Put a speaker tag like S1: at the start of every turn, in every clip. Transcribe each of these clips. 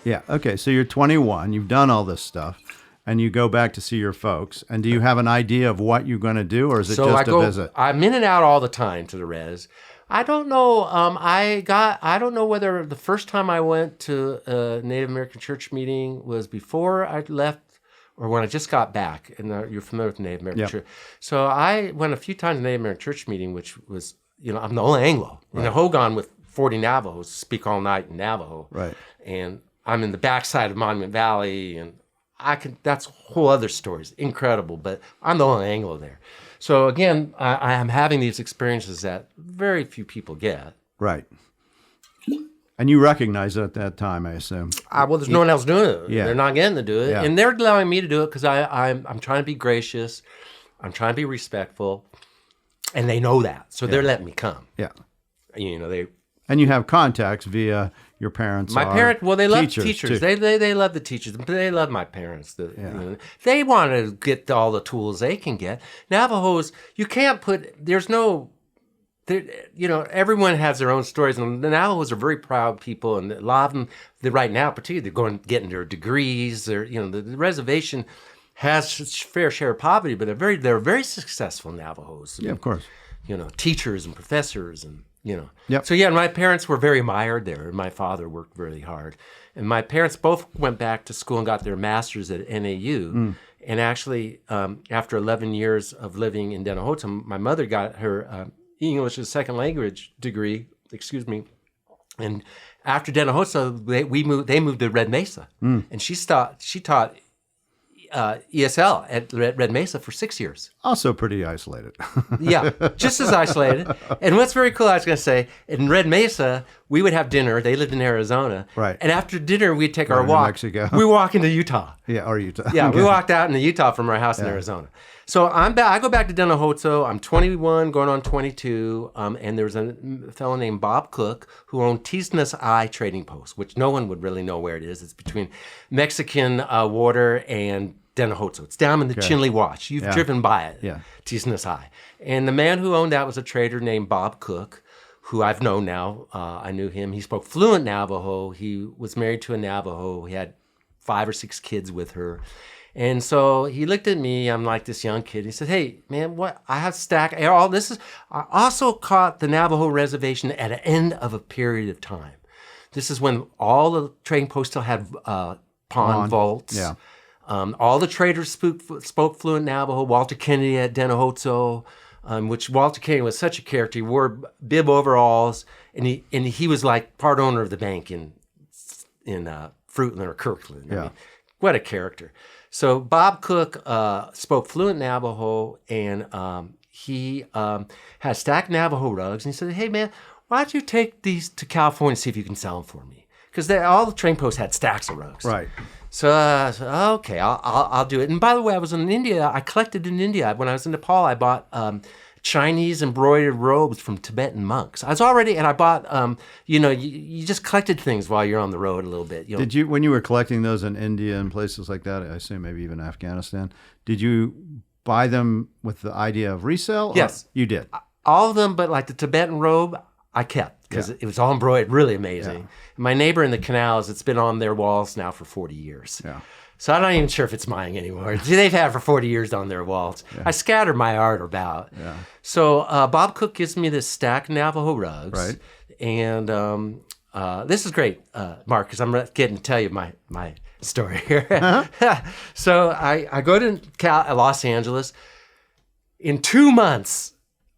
S1: Yeah. Okay. So you're 21. You've done all this stuff, and you go back to see your folks. And do you have an idea of what you're going to do, or is it just a visit?
S2: I'm in and out all the time to the res. I don't know. I don't know whether the first time I went to a Native American church meeting was before I left or when I just got back. And you're familiar with the Native American church. So I went a few times to the Native American church meeting, which was, I'm the only Anglo. Right. In Hogan with 40 Navajos, speak all night in Navajo.
S1: Right.
S2: And I'm in the backside of Monument Valley, and that's whole other stories. Incredible, but I'm the only Anglo there. So again, I am having these experiences that very few people get.
S1: Right. And you recognize it at that time, I assume.
S2: Well, there's no one else doing it.
S1: Yeah.
S2: They're not getting to do it.
S1: Yeah.
S2: And they're allowing me to do it because I'm trying to be gracious. I'm trying to be respectful. And they know that. So they're letting me come.
S1: Yeah.
S2: And
S1: you have contacts via your parents.
S2: My parents, they love
S1: teachers.
S2: Teachers. They love the teachers, but they love my parents. They want to get all the tools they can get. Navajos, you can't put. Everyone has their own stories, and the Navajos are very proud people, and a lot of them, right now particularly, they're getting their degrees. The reservation has its fair share of poverty, but they're very successful Navajos.
S1: Yeah, of course.
S2: Teachers and professors and.
S1: Yep.
S2: So my parents were very mired there, and my father worked really hard. And my parents both went back to school and got their masters at NAU. And actually, after 11 years of living in Dennehotsa, my mother got her English as a second language degree. And after Dennehotsa, they moved to Red Mesa, and she taught ESL at Red Mesa for 6 years.
S1: Also pretty isolated.
S2: Yeah, just as isolated. And what's very cool, I was going to say, in Red Mesa, we would have dinner. They lived in Arizona.
S1: Right.
S2: And after dinner, we'd take our walk.
S1: Mexico.
S2: We walk into Utah.
S1: Yeah, or Utah.
S2: Yeah, we walked out into Utah from our house in Arizona. So I go back to Dennehotsa. I'm 21, going on 22. And there was a fellow named Bob Cook who owned Tisnas Eye Trading Post, which no one would really know where it is. It's between Mexican water and Dennehotsa. It's down in the Chinle Wash. You've driven by it, Tisnas Eye. And the man who owned that was a trader named Bob Cook, who I've known now. I knew him. He spoke fluent Navajo. He was married to a Navajo. He had 5 or 6 kids with her. And so he looked at me. I'm like this young kid. He said, "Hey, man, what? I have stack. All this is. I also caught the Navajo reservation at an end of a period of time. This is when all the trading posts still had pawn vaults.
S1: Yeah.
S2: All the traders spoke fluent Navajo. Walter Kennedy at Dennehotsa, which Walter Kennedy was such a character. He wore bib overalls, and he was like part owner of the bank in Fruitland or Kirkland. I mean, what a character." So Bob Cook spoke fluent Navajo, and he had stacked Navajo rugs. And he said, "Hey, man, why don't you take these to California and see if you can sell them for me?" Because all the train posts had stacks of rugs.
S1: Right.
S2: So I said, "Okay, I'll do it." And by the way, I was in India. I collected in India. When I was in Nepal, I bought Chinese embroidered robes from Tibetan monks. I was already, and I bought, you just collected things while you're on the road a little bit.
S1: Did you, when you were collecting those in India and places like that, I assume maybe even Afghanistan, did you buy them with the idea of resale?
S2: Yes.
S1: You did?
S2: All of them, but like the Tibetan robe, I kept because it was all embroidered, really amazing. Yeah. My neighbor in the canals, it's been on their walls now for 40 years.
S1: Yeah.
S2: So I'm not even sure if it's mine anymore. They've had it for 40 years on their walls. Yeah. I scattered my art about. Yeah. So Bob Cook gives me this stack of Navajo rugs.
S1: Right.
S2: And this is great, Mark, because I'm getting to tell you my story here. Uh-huh. So I go to Los Angeles. In 2 months,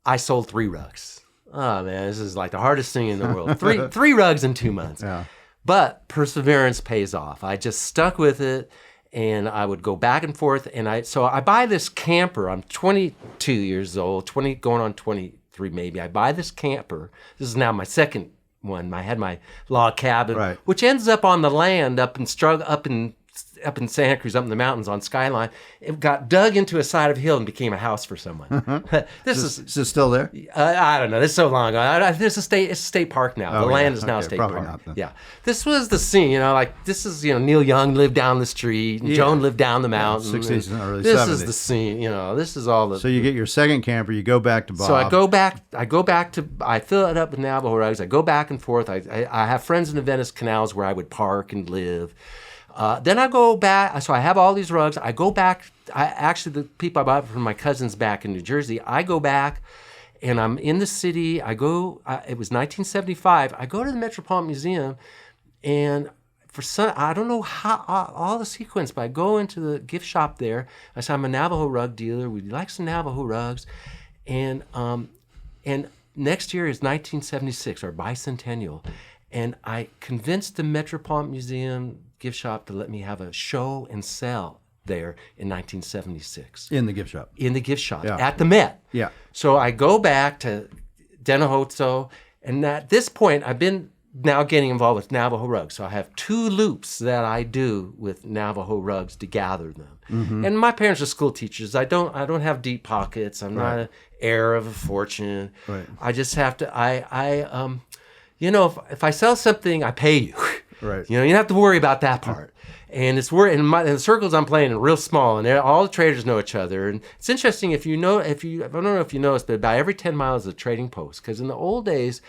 S2: I sold 3 rugs. Oh, man, this is like the hardest thing in the world. Three rugs in 2 months. Yeah. But perseverance pays off. I just stuck with it. And I would go back and forth, so I buy this camper. I'm 22 years old, going on 23 maybe. I buy this camper. This is now my second one. I had my log cabin, which ends up on the land up in up in Santa Cruz, up in the mountains on Skyline. It got dug into a side of a hill and became a house for someone.
S1: Is it still there?
S2: I don't know. This is so long ago. It's a state park now. The land is now a state park.
S1: Not then.
S2: Yeah. This was the scene, like this is, Neil Young lived down the street and Joan lived down the mountain.
S1: 60s and early 70s.
S2: This is the scene, this is all the.
S1: So you get your second camper, you go back to Bob.
S2: So I go back to, I fill it up with Navajo rugs. I go back and forth. I have friends in the Venice canals where I would park and live. Then I go back, so I have all these rugs. I go back, the people I bought from my cousins back in New Jersey, I go back and I'm in the city. It was 1975. I go to the Metropolitan Museum and for some, I don't know how, all the sequence, but I go into the gift shop there. I say, I'm a Navajo rug dealer. Would you like some Navajo rugs? And next year is 1976, our bicentennial. And I convinced the Metropolitan Museum gift shop to let me have a show and sell there in 1976.
S1: In the gift shop.
S2: In the gift shop
S1: Yeah.
S2: at the Met.
S1: Yeah.
S2: So I go back to Dennahotso, and at this point, I've been now getting involved with Navajo rugs. So I have 2 loops that I do with Navajo rugs to gather them. Mm-hmm. And my parents are school teachers. I don't have deep pockets. I'm not an heir of a fortune. Right. I just have to. If I sell something, I pay you.
S1: Right.
S2: You don't have to worry about that part. And it's in the circles I'm playing are real small, and all the traders know each other. And it's interesting I don't know if you noticed, but about every 10 miles is a trading post. Because in the old days,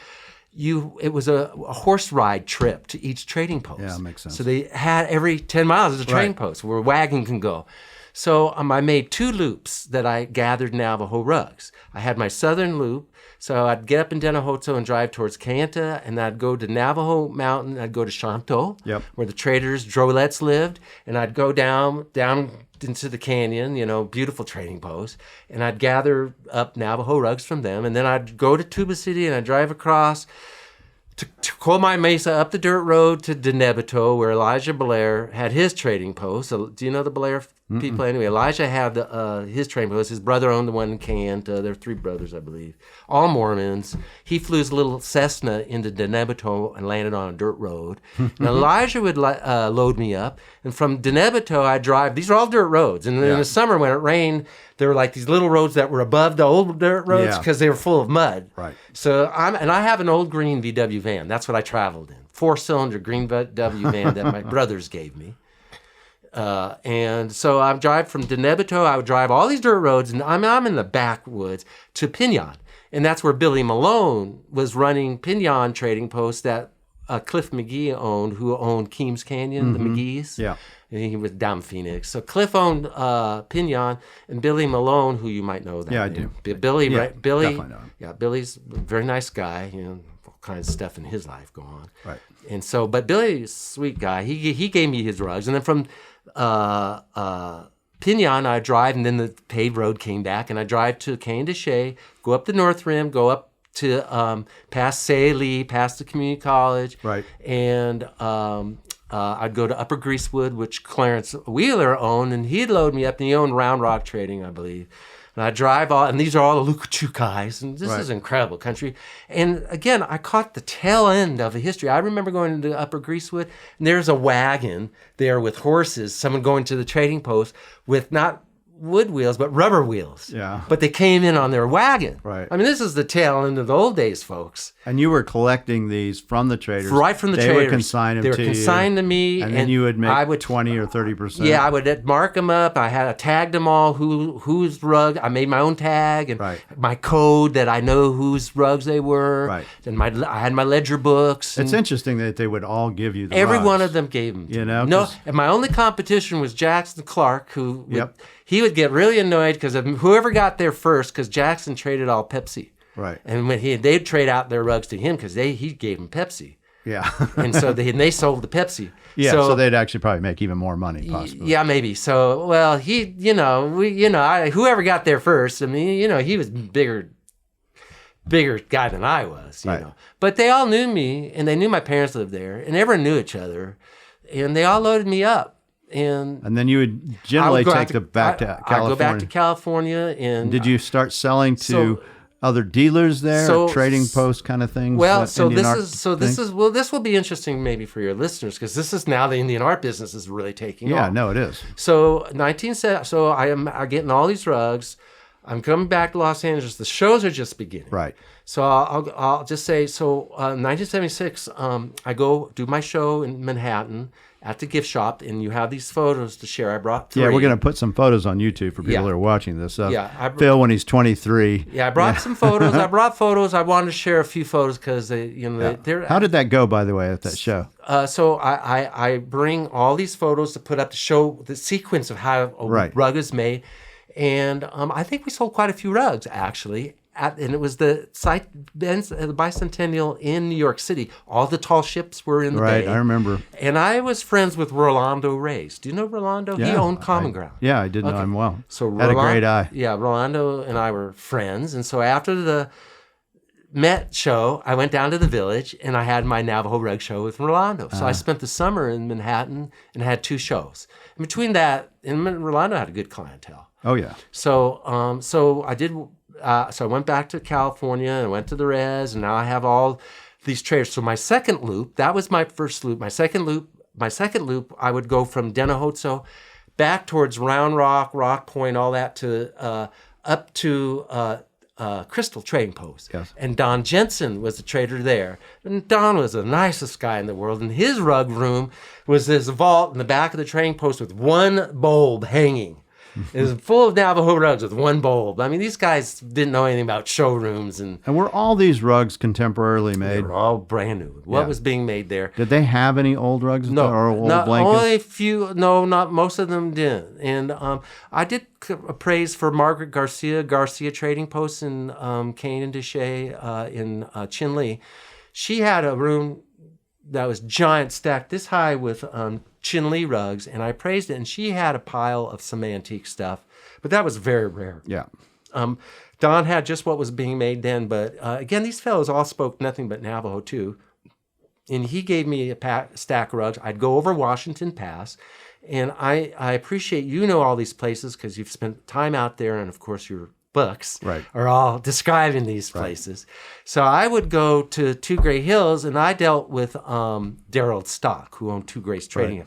S2: it was a horse ride trip to each trading post.
S1: Yeah, makes sense.
S2: So they had every 10 miles is a trading post where a wagon can go. So I made 2 loops that I gathered Navajo rugs. I had my southern loop. So I'd get up in Dennahotso and drive towards Kayenta, and I'd go to Navajo Mountain. I'd go to Shanto, where the traders, Drolettes lived, and I'd go down into the canyon, beautiful trading post, and I'd gather up Navajo rugs from them, and then I'd go to Tuba City, and I'd drive across to Colmai Mesa up the dirt road to Denebito, where Elijah Blair had his trading post. So, do you know the Blair people? Anyway, Elijah had his trading post. His brother owned the one in Kayenta. There were 3 brothers, I believe, all Mormons. He flew his little Cessna into Denebito and landed on a dirt road. And Elijah would load me up. And from Denebito, I'd drive. These are all dirt roads. And in the summer, when it rained, there were like these little roads that were above the old dirt roads because they were full of mud.
S1: Right.
S2: So I have an old green VW van. That's what I traveled in. 4-cylinder green VW van that my brothers gave me. And so I drive from Denebito. I would drive all these dirt roads, and I'm in the backwoods to Pinon. And that's where Billy Malone was running Pinon trading post that Cliff McGee owned, who owned Keams Canyon, the McGees. Yeah. And he was down in Phoenix. So Cliff owned Pinon, and Billy Malone, who you might know that.
S1: Yeah,
S2: name.
S1: I do.
S2: Billy, right? Billy.
S1: Definitely know him.
S2: Yeah, Billy's a very nice guy. All kinds of stuff in his life going on.
S1: Right.
S2: And so, but Billy's a sweet guy. He gave me his rugs, and then from Pinon, I drive, and then the paved road came back, and I drive to Cane de Chelly, go up the North Rim, go up to past Saley, past the community college, right, and I'd go to Upper Greasewood, which Clarence Wheeler owned, and he'd load me up, and he owned Round Rock Trading, I believe. And I drive all, and these are all the Lukachukai, and this is incredible country. And again, I caught the tail end of a history. I remember going to Upper Greasewood, and there's a wagon there with horses, someone going to the trading post with not wood wheels, but rubber wheels. Yeah. But they came in on their wagon. Right. I mean, this is the tail end of the old days, folks.
S1: And you were collecting these from the traders.
S2: Right from the traders.
S1: They would consign them to you.
S2: They were consigned to me.
S1: And then you would make 20 or 30%.
S2: Yeah, I would mark them up. I tagged them all, whose rug. I made my own tag and my code that I know whose rugs they were. Right. And I had my ledger books.
S1: It's interesting that they would all give you the
S2: Every
S1: rugs.
S2: one of them gave them.
S1: You know?
S2: No, and my only competition was Jackson Clark, who he would get really annoyed because whoever got there first, because Jackson traded all Pepsi. Right. And when they'd trade out their rugs to him because he gave them Pepsi. Yeah. And so they sold the Pepsi.
S1: Yeah. So they'd actually probably make even more money, possibly.
S2: Yeah, maybe. So, well, whoever got there first, I mean, he was bigger guy than I was, you know. But they all knew me, and they knew my parents lived there, and everyone knew each other, and they all loaded me up. And
S1: then you would generally take them back to California.
S2: I'd go back to California. And
S1: did you start selling to other dealers there,
S2: So-
S1: trading post kind of things?
S2: Well,
S1: that
S2: so
S1: Indian
S2: this
S1: art
S2: is so
S1: thing?
S2: this is well this will be interesting maybe for your listeners because this is now the Indian art business is really taking
S1: Yeah,
S2: off.
S1: no, it is.
S2: So so I'm getting all these rugs. I'm coming back to Los Angeles. The shows are just beginning.
S1: Right.
S2: So I'll just say 1976. I go do my show in Manhattan at the gift shop, and you have these photos to share. I brought 3.
S1: Yeah, we're going to put some photos on YouTube for people
S2: Yeah.
S1: who are watching this.
S2: Yeah,
S1: Phil, when he's 23.
S2: Yeah, I brought some photos. I brought photos. I wanted to share a few photos because they're.
S1: How did that go, by the way, at that show?
S2: So I bring all these photos to put up to show the sequence of how a
S1: Right.
S2: rug is made, and I think we sold quite a few rugs actually. And it was the bicentennial in New York City. All the tall ships were in the
S1: Right,
S2: bay.
S1: I remember.
S2: And I was friends with Rolando Reyes. Do you know Rolando? He
S1: Yeah,
S2: owned Common Ground.
S1: Yeah, I did know him well.
S2: So
S1: Had a great eye.
S2: Yeah, Rolando and I were friends. And so after the Met show, I went down to the Village and I had my Navajo rug show with Rolando. So I spent the summer in Manhattan and had 2 shows. And between that, and Rolando had a good clientele.
S1: Oh, yeah.
S2: So I did. So I went back to California and went to the res, and now I have all these traders. So my second loop, that was my first loop. My second loop, I would go from Dennahotso back towards Round Rock, Rock Point, all that to up to Crystal Trading Post.
S1: Yes.
S2: And Don Jensen was the trader there. And Don was the nicest guy in the world. And his rug room was this vault in the back of the trading post with one bulb hanging. It was full of Navajo rugs with one bulb. I mean, these guys didn't know anything about showrooms, and
S1: And were all these rugs contemporarily
S2: they
S1: made?
S2: were all brand new. What
S1: Yeah.
S2: was being made there?
S1: Did they have any old rugs
S2: No,
S1: or old
S2: not
S1: blankets?
S2: only a few. No, not most of them didn't. And I did appraise for Margaret Garcia Trading Post in Kane and Deshay in Chinle. She had a room that was giant, stacked this high with Chinle rugs, and I praised it. And she had a pile of some antique stuff, but that was very rare.
S1: Yeah.
S2: Don had just what was being made then, but again, these fellows all spoke nothing but Navajo too. And he gave me a stack of rugs. I'd go over Washington Pass, and I appreciate you know all these places because you've spent time out there, and of course your books
S1: Right.
S2: are all describing these places. So I would go to Two Gray Hills, and I dealt with Darrell Stock, who owned Two Grays Trading.
S1: Right.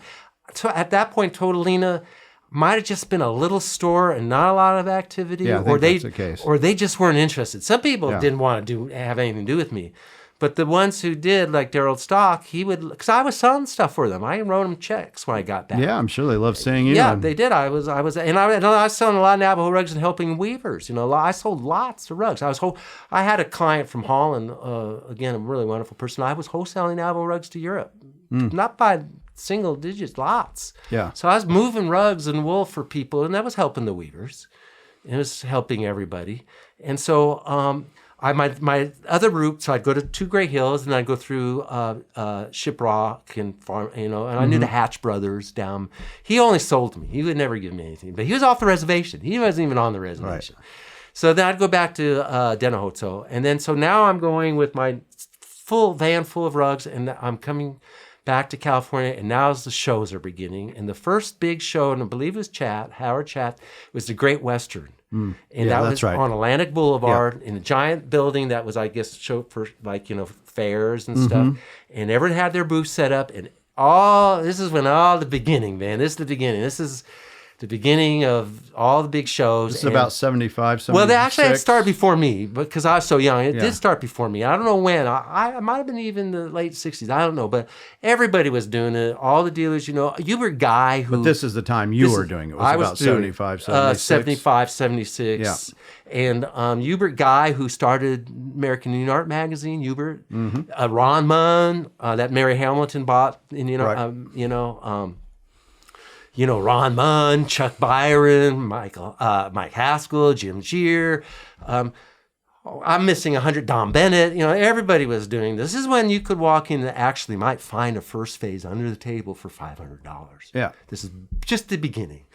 S2: So at that point, Totalina might have just been a little store and not a lot of activity,
S1: Yeah, I think that's the case.
S2: or they just weren't interested. Some people
S1: Yeah.
S2: didn't want to have anything to do with me. But the ones who did, like Darrell Stock, he would, because I was selling stuff for them. I wrote them checks when I got back.
S1: Yeah, I'm sure they love seeing you.
S2: Yeah, they did. I was selling a lot of Navajo rugs and helping weavers. You know, I sold lots of rugs. I had a client from Holland, again, a really wonderful person. I was wholesaling Navajo rugs to Europe, not by single digits, lots.
S1: Yeah.
S2: So I was moving rugs and wool for people, and that was helping the weavers. It was helping everybody. And so my other route, so I'd go to Two Gray Hills, and I'd go through Shiprock and farm, and I knew the Hatch brothers down. He only sold to me. He would never give me anything, but he was off the reservation. He wasn't even on the reservation. Right. So then I'd go back to Dennahotso, and then so now I'm going with my full van full of rugs, and I'm coming back to California, and now the shows are beginning. And the first big show, and I believe it was Howard Chat, was the Great Western. And
S1: Yeah,
S2: that
S1: that's
S2: was
S1: right.
S2: on Atlantic Boulevard in a giant building that was, I guess, showed for fairs and stuff. And everyone had their booth set up, and this is when all the beginning, man. This is the beginning. This is the beginning of all the big shows.
S1: This is about 75, 76.
S2: Well, they actually had started before me, because I was so young. It
S1: Yeah.
S2: did start before me. I don't know when. I might have been even the late 60s. I don't know. But everybody was doing it. All the dealers, Hubert Guy, who...
S1: But this is the time you were doing it. It was about 75, 76.
S2: 75, 76. Yeah. And Hubert Guy, who started American Indian Art Magazine, Hubert. Ron Munn, that Mary Hamilton bought, Ron Munn, Chuck Byron, Mike Haskell, Jim Gier. I'm missing 100. Don Bennett. Everybody was doing this. This is when you could walk in and actually might find a first phase under the table for $500.
S1: Yeah.
S2: This is just the beginning.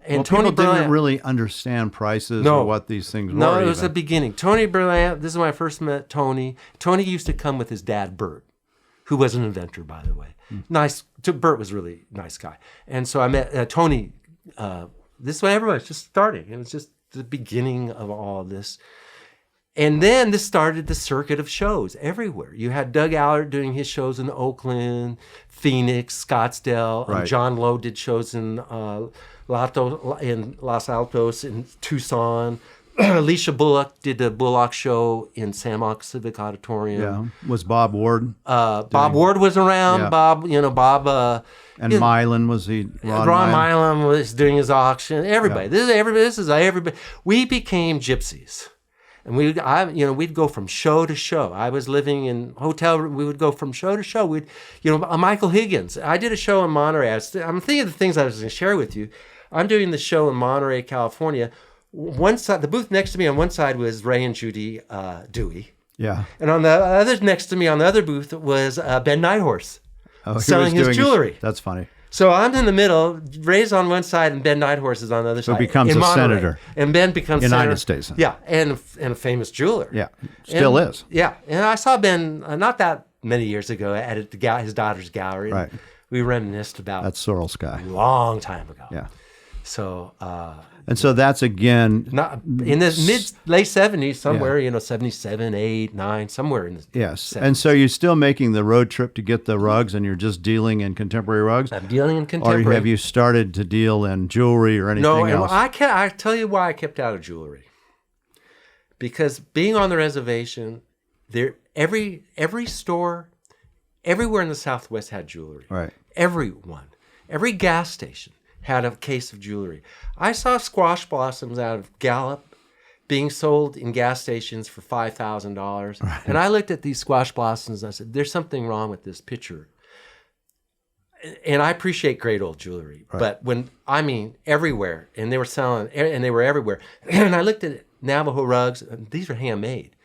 S2: And
S1: Tony
S2: Tony Berlant
S1: didn't really understand prices or what these things were.
S2: No, it was
S1: even.
S2: the beginning. Tony Berlant, this is when I first met Tony. Tony used to come with his dad, Bert, who was an inventor, by the way. Nice. Bert was a really nice guy. And so I met Tony. This is when everybody was just starting. It was just the beginning of all this. And then this started the circuit of shows everywhere. You had Doug Allard doing his shows in Oakland, Phoenix, Scottsdale.
S1: Right.
S2: John Lowe did shows in Los Altos, in Tucson. Alicia Bullock did the Bullock show in San Marcos Civic Auditorium.
S1: Yeah. Was Bob Ward?
S2: Bob Ward was around.
S1: Yeah.
S2: Bob.
S1: And Milan, was he?
S2: Ron Milan was doing his auction. Everybody.
S1: Yeah.
S2: This is everybody. We became gypsies. And we'd go from show to show. I was living in hotel. We would go from show to show. Michael Higgins. I did a show in Monterey. I'm thinking of the things I was going to share with you. I'm doing the show in Monterey, California. One side, the booth next to me on one side was Ray and Judy Dewey.
S1: Yeah.
S2: And on the other next to me on the other booth was Ben Nighthorse selling his jewelry.
S1: That's funny.
S2: So I'm in the middle. Ray's on one side, and Ben Nighthorse is on the other side.
S1: So becomes a senator.
S2: And Ben becomes
S1: United
S2: senator.
S1: States.
S2: Yeah, and a famous jeweler.
S1: Yeah, still is.
S2: Yeah, and I saw Ben not that many years ago at his daughter's gallery.
S1: Right.
S2: We reminisced about
S1: That's Sorrel Sky.
S2: a long time ago.
S1: Yeah.
S2: So.
S1: And so that's again.
S2: Not in the late 70s, somewhere, 77, 8, 9, somewhere in the
S1: Yes.
S2: 70s.
S1: And so you're still making the road trip to get the rugs, and you're just dealing in contemporary rugs?
S2: I'm dealing in contemporary.
S1: Or have you started to deal in jewelry or anything else?
S2: I tell you why I kept out of jewelry. Because being on the reservation, every store, everywhere in the Southwest had jewelry.
S1: Right.
S2: Everyone. Every gas station had a case of jewelry. I saw squash blossoms out of Gallup being sold in gas stations for $5,000. Right. And I looked at these squash blossoms and I said, there's something wrong with this picture. And I appreciate great old jewelry,
S1: right.
S2: but everywhere, and they were selling, and they were everywhere. And I looked at Navajo rugs, and these are handmade.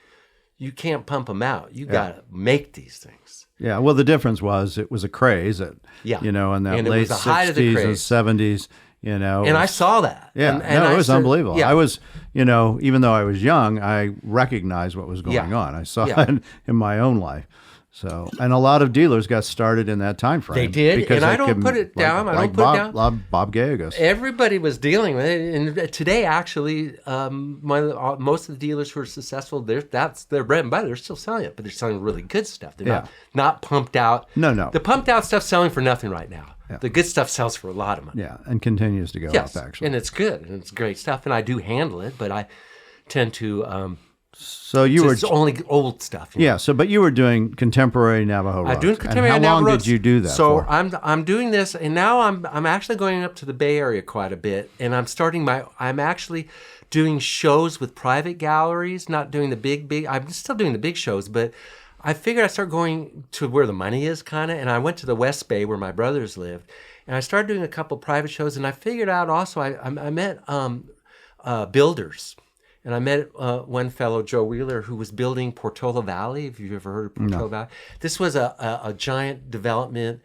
S2: You can't pump them out. You got to make these things.
S1: Yeah, well, the difference was it was a craze in that
S2: and
S1: late 60s and 70s,
S2: And I saw that.
S1: Yeah, it was unbelievable. Yeah. I was, even though I was young, I recognized what was going on. I saw it in my own life. So, and a lot of dealers got started in that time frame.
S2: They did, and I don't put it down.
S1: Bob Gallegos.
S2: Everybody was dealing with it, and today, actually, most of the dealers who are successful, that's their bread and butter. They're still selling it, but they're selling really good stuff. They're not pumped out.
S1: No.
S2: The pumped out stuff's selling for nothing right now. Yeah. The good stuff sells for a lot of money.
S1: Yeah, and continues to go up, actually.
S2: And it's good, and it's great stuff, and I do handle it, but I tend to...
S1: So it's
S2: only old stuff.
S1: Yeah. So, but you were doing contemporary Navajo rugs.
S2: I'm doing contemporary
S1: and
S2: Navajo
S1: how long
S2: rugs.
S1: did you do that
S2: So
S1: for?
S2: I'm doing this, and now I'm actually going up to the Bay Area quite a bit, and I'm actually doing shows with private galleries. Not doing the big. I'm still doing the big shows, but I figured I'd start going to where the money is, kind of. And I went to the West Bay where my brothers lived, and I started doing a couple private shows. And I figured out also I met builders. And I met one fellow, Joe Wheeler, who was building Portola Valley. If you've ever heard of Portola Valley. This was a giant development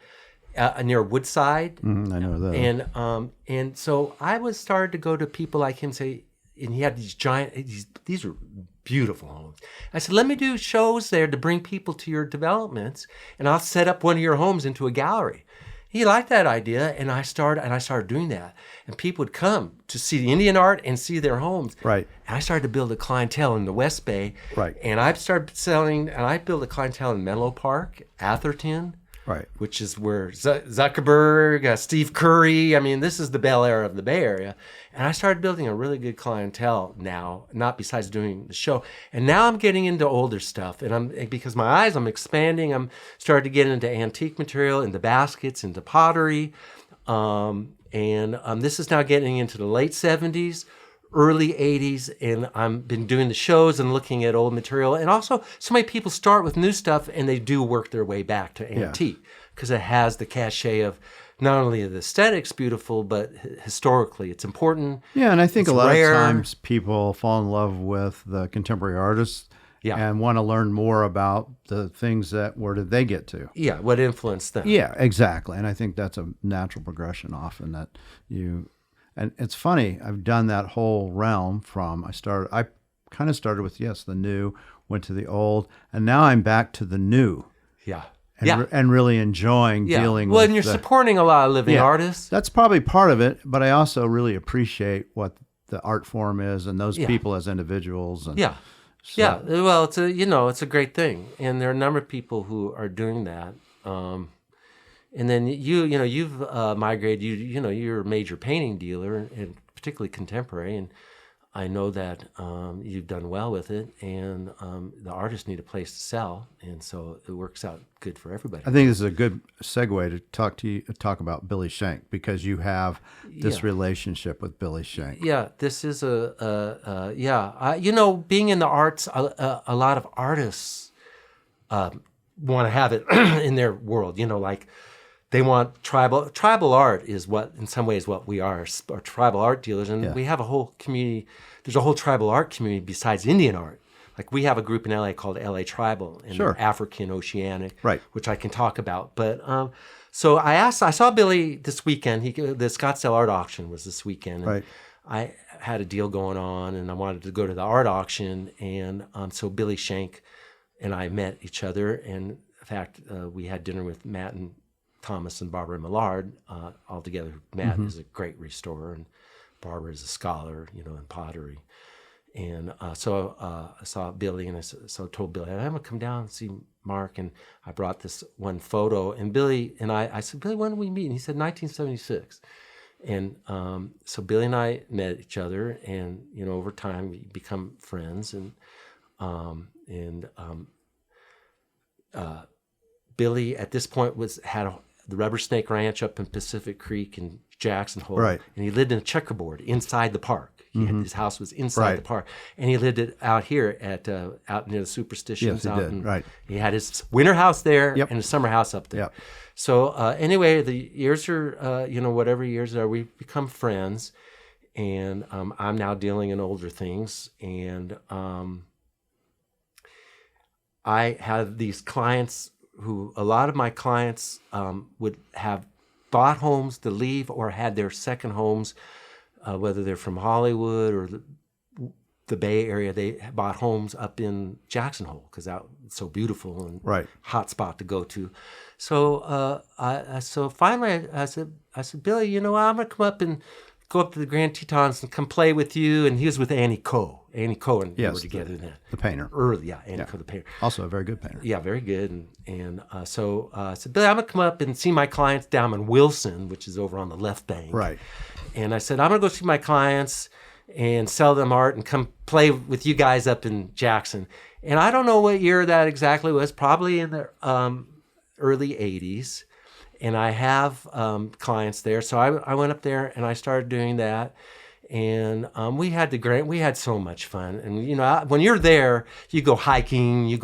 S2: near Woodside.
S1: I know that.
S2: And so I started to go to people like him, and he had these these are beautiful homes. I said, let me do shows there to bring people to your developments, and I'll set up one of your homes into a gallery. He liked that idea, and I started doing that. And people would come to see the Indian art and see their homes.
S1: Right.
S2: And I started to build a clientele in the West Bay.
S1: Right.
S2: And I started selling, and I built a clientele in Menlo Park, Atherton.
S1: Right.
S2: Which is where Zuckerberg, Steve Curry, this is the Bel Air of the Bay Area. And I started building a really good clientele now, not besides doing the show. And now I'm getting into older stuff. And because I'm expanding, I'm starting to get into antique material, into baskets, into pottery. This is now getting into the late 70s, early 80s, and I've been doing the shows and looking at old material. And also, so many people start with new stuff, and they do work their way back to antique because it has the cachet of not only the aesthetics beautiful, but historically it's important.
S1: Yeah, and I think a lot
S2: rare.
S1: of times people fall in love with the contemporary artists and want to learn more about the things where did they get to?
S2: Yeah, what influenced them.
S1: Yeah, exactly. And I think that's a natural progression often that and it's funny, I've done that whole realm I kind of started with, the new, went to the old, and now I'm back to the new.
S2: Yeah.
S1: And really enjoying dealing with
S2: and you're supporting a lot of living artists.
S1: That's probably part of it, but I also really appreciate what the art form is and those people as individuals. And, So,
S2: Yeah, well, it's a great thing, and there are a number of people who are doing that. And then you've migrated. You're a major painting dealer, and particularly contemporary. And I know that you've done well with it, and the artists need a place to sell, and so it works out good for everybody.
S1: I think this is a good segue to talk about Billy Schenck, because you have this relationship with Billy Schenck.
S2: Yeah, this is being in the arts, a lot of artists want to have it in their world. Like they want tribal art is what, in some ways, what we are tribal art dealers, and we have a whole community. There's a whole tribal art community besides Indian art. Like we have a group in LA called LA Tribal, and African Oceanic, which I can talk about. But so I saw Billy this weekend. The Scottsdale Art Auction was this weekend. And I had a deal going on, and I wanted to go to the art auction, and so Billy Schenck and I met each other, and in fact, we had dinner with Matt and Thomas and Barbara Millard all together. Matt is a great restorer, and Barbara is a scholar, in pottery. And so I saw Billy, and I told Billy, I'm gonna come down and see Mark, and I brought this one photo. And Billy and I said, Billy, when did we meet? And he said 1976. And so Billy and I met each other, and over time we become friends. And Billy at this point had the Rubber Snake Ranch up in Pacific Creek in Jackson Hole, and he lived in a checkerboard inside the park. His house was inside the park, and he lived out here out near the Superstitions. He had his winter house there and his summer house up there. So anyway, the years are whatever years are, we've become friends, and I'm now dealing in older things, and I have these clients who, a lot of my clients would have bought homes to leave or had their second homes, whether they're from Hollywood or the Bay Area. They bought homes up in Jackson Hole because it's so beautiful and hot spot to go to. So so finally I said, Billy, I'm gonna come up and go up to the Grand Tetons and come play with you. And he was with Annie Coe. Annie Coe and we were together then.
S1: The painter.
S2: Early, Annie Coe, the painter.
S1: Also a very good painter.
S2: Yeah, very good. And so I said, Billy, I'm going to come up and see my clients down in Wilson, which is over on the left bank. And I said, I'm going to go see my clients and sell them art and come play with you guys up in Jackson. And I don't know what year that exactly was, probably in the early 80s. And I have clients there. So I went up there and I started doing that. And we had so much fun. And, when you're there, you go hiking, he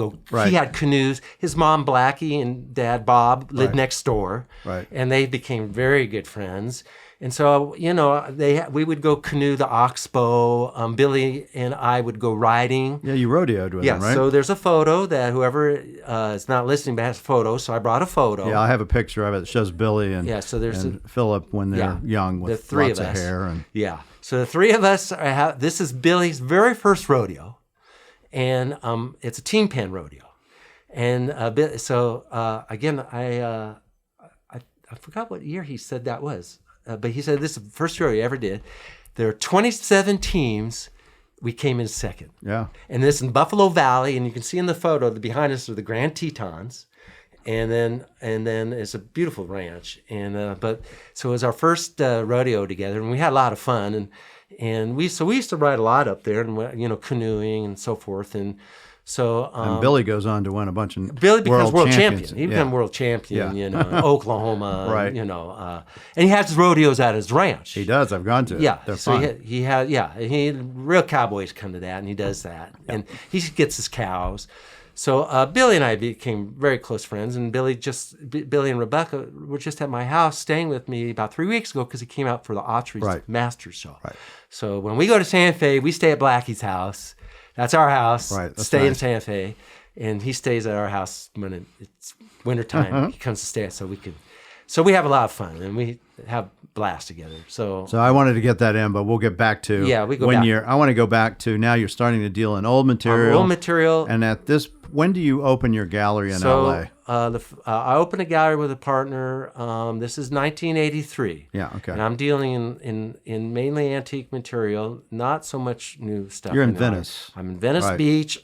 S2: had canoes. His mom, Blackie, and dad, Bob, lived next door. And they became very good friends. And so, we would go canoe the Oxbow. Billy and I would go riding.
S1: Yeah, you rodeoed with him, right?
S2: So there's a photo that whoever is not listening but has a photo. So I brought a photo.
S1: Yeah, I have a picture of it that shows Billy and,
S2: there's
S1: Philip when they're young with
S2: the three
S1: lots of hair.
S2: So the three of us this is Billy's very first rodeo. And it's a team pen rodeo. And again, I forgot what year he said that was. But he said this is the first rodeo he ever did. There are 27 teams. We came in second. Yeah. And this in Buffalo Valley, and you can see in the photo behind us are the Grand Tetons, and then it's a beautiful ranch. And so it was our first rodeo together, and we had a lot of fun. And we used to ride a lot up there, and canoeing and so forth. And so
S1: and Billy goes on to win a bunch of
S2: Billy becomes world champion. He became world champion, in Oklahoma, and he has his rodeos at his ranch.
S1: He does. I've gone to it.
S2: Yeah,
S1: they're
S2: so
S1: fun.
S2: he real cowboys come to that, and he does that, and he gets his cows. So Billy and I became very close friends, and Billy and Rebecca were just at my house staying with me about 3 weeks ago because he came out for the Autry's Masters show. So when we go to Santa Fe, we stay at Blackie's house. That's our house. Stay in Santa Fe, and he stays at our house when it's wintertime. He comes to stay, so we have a lot of fun, and we have blast together. So
S1: I wanted to get that in, but we'll get back to
S2: we go
S1: when
S2: back.
S1: I want to go back to now. You're starting to deal in old material.
S2: Old material.
S1: And when do you open your gallery in LA?
S2: I opened a gallery with a partner. This is 1983.
S1: Yeah, okay.
S2: And I'm dealing in mainly antique material, not so much new stuff.
S1: You're in Venice.
S2: I'm in Venice
S1: Right.
S2: Beach.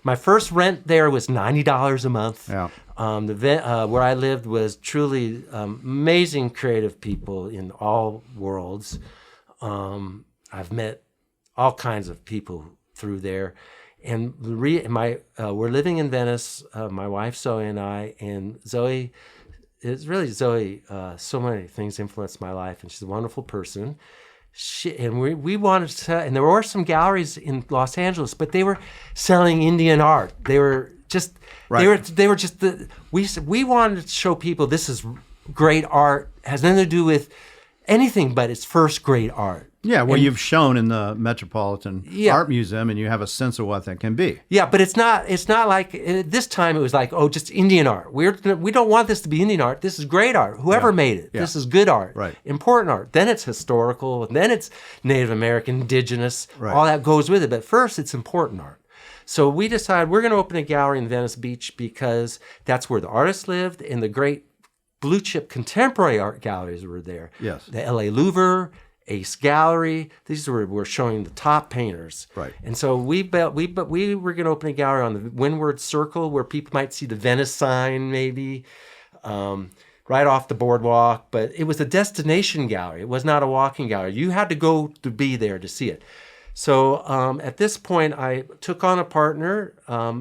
S2: My first rent there was $90 a month.
S1: Yeah.
S2: Where I lived was truly amazing creative people in all worlds. I've met all kinds of people through there. And we're living in Venice, my wife Zoe and I, and Zoe, so many things influenced my life, and she's a wonderful person. We wanted to, and there were some galleries in Los Angeles, but they were selling Indian art. They were just,
S1: Right.
S2: they were just we wanted to show people this is great art, has nothing to do with anything but it's first grade art.
S1: Yeah, well, you've shown in the Metropolitan
S2: Yeah.
S1: Art Museum, and you have a sense of what that can be.
S2: Yeah, but it's not like this time it was like, oh, just Indian art. We don't want this to be Indian art. This is great art. Whoever made it,
S1: Yeah.
S2: this is good art,
S1: Right.
S2: important art. Then it's historical. Then it's Native American, indigenous.
S1: Right.
S2: All that goes with it. But first, it's important art. So we decided we're going to open a gallery in Venice Beach because that's where the artists lived, and the great blue chip contemporary art galleries were there.
S1: Yes.
S2: The L.A. Louvre, Ace Gallery. These were showing the top painters.
S1: Right.
S2: And so we were going to open a gallery on the Windward Circle where people might see the Venice sign maybe, right off the boardwalk. But it was a destination gallery. It was not a walking gallery. You had to go to be there to see it. So at this point, I took on a partner a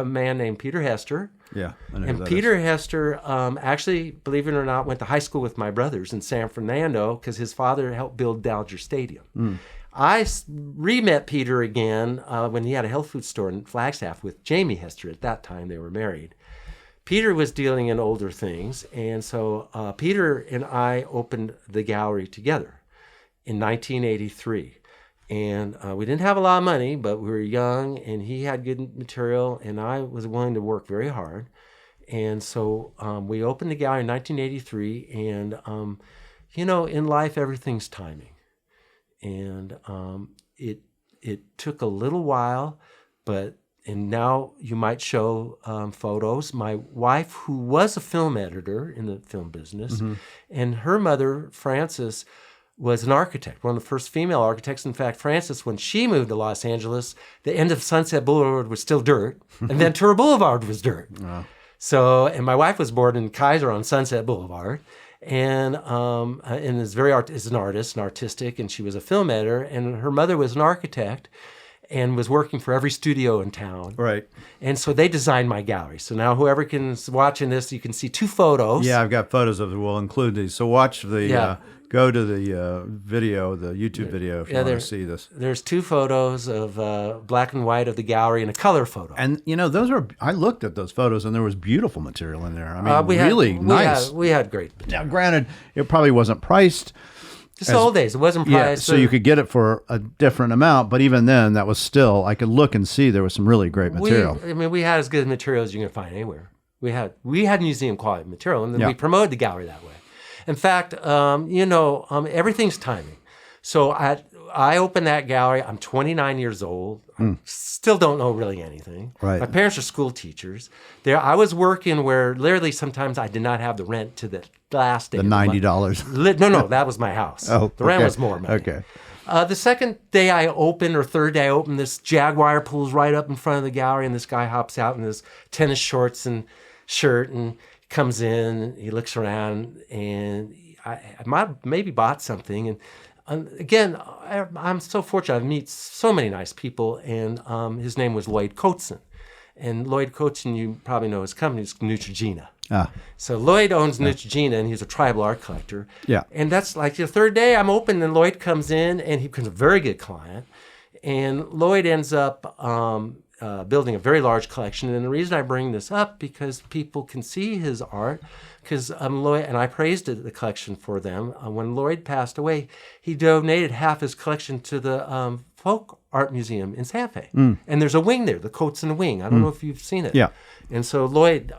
S2: man named Peter Hester.
S1: Yeah. I know who
S2: And
S1: that
S2: Peter
S1: is.
S2: Hester, actually, believe it or not, went to high school with my brothers in San Fernando because his father helped build Dodger Stadium. I re-met Peter again when he had a health food store in Flagstaff with Jamie Hester. At that time, they were married. Peter was dealing in older things, and so Peter and I opened the gallery together in 1983. And we didn't have a lot of money, but we were young, and he had good material, and I was willing to work very hard. And so we opened the gallery in 1983, and, in life, everything's timing. And it took a little while, and now you might show photos. My wife, who was a film editor in the film business, and her mother, Frances, was an architect, one of the first female architects. In fact, Frances, when she moved to Los Angeles, the end of Sunset Boulevard was still dirt, and Ventura Boulevard was dirt.
S1: Wow.
S2: So, and my wife was born in Kaiser on Sunset Boulevard, and is is an artist and artistic, and she was a film editor, and her mother was an architect, and was working for every studio in town.
S1: Right.
S2: And so they designed my gallery. So now whoever is watching this, you can see two photos.
S1: Yeah, I've got photos of it. We'll include these. So watch the,
S2: Yeah.
S1: go to the video, the YouTube video if you want to see this.
S2: There's two photos of black and white of the gallery and a color photo.
S1: And, I looked at those photos and there was beautiful material in there. I mean, nice.
S2: We had great.
S1: Now, granted, it probably wasn't priced.
S2: Just the old days. It wasn't priced.
S1: Yeah, so you could get it for a different amount, but even then, that was still, I could look and see there was some really great material.
S2: We had as good material as you can find anywhere. We had museum quality material, and then
S1: Yeah.
S2: we promoted the gallery that way. In fact, everything's timing. So I opened that gallery. I'm 29 years old. I still don't know really anything.
S1: Right.
S2: My parents are school teachers. I was working where literally sometimes I did not have the rent to the last day.
S1: The
S2: of month.
S1: $90.
S2: No, that was my house.
S1: Oh,
S2: the rent
S1: okay.
S2: was more money.
S1: Okay.
S2: The second day I opened, or third day I opened, this Jaguar pulls right up in front of the gallery, and this guy hops out in his tennis shorts and shirt and comes in. He looks around, and I might have maybe bought something. And again, I'm so fortunate. I've met so many nice people, and his name was Lloyd Coatson. And Lloyd Coatson, you probably know his company is Neutrogena.
S1: Ah.
S2: So Lloyd owns Neutrogena, and he's a tribal art collector.
S1: Yeah.
S2: And that's like the third day I'm open, and Lloyd comes in, and he becomes a very good client. And Lloyd ends up building a very large collection. And the reason I bring this up, because people can see his art, because Lloyd, and I praised the collection for them. When Lloyd passed away, he donated half his collection to the Folk Art Museum in Santa Fe. And there's a wing there, the Coatson Wing. I don't know if you've seen it.
S1: Yeah.
S2: And so Lloyd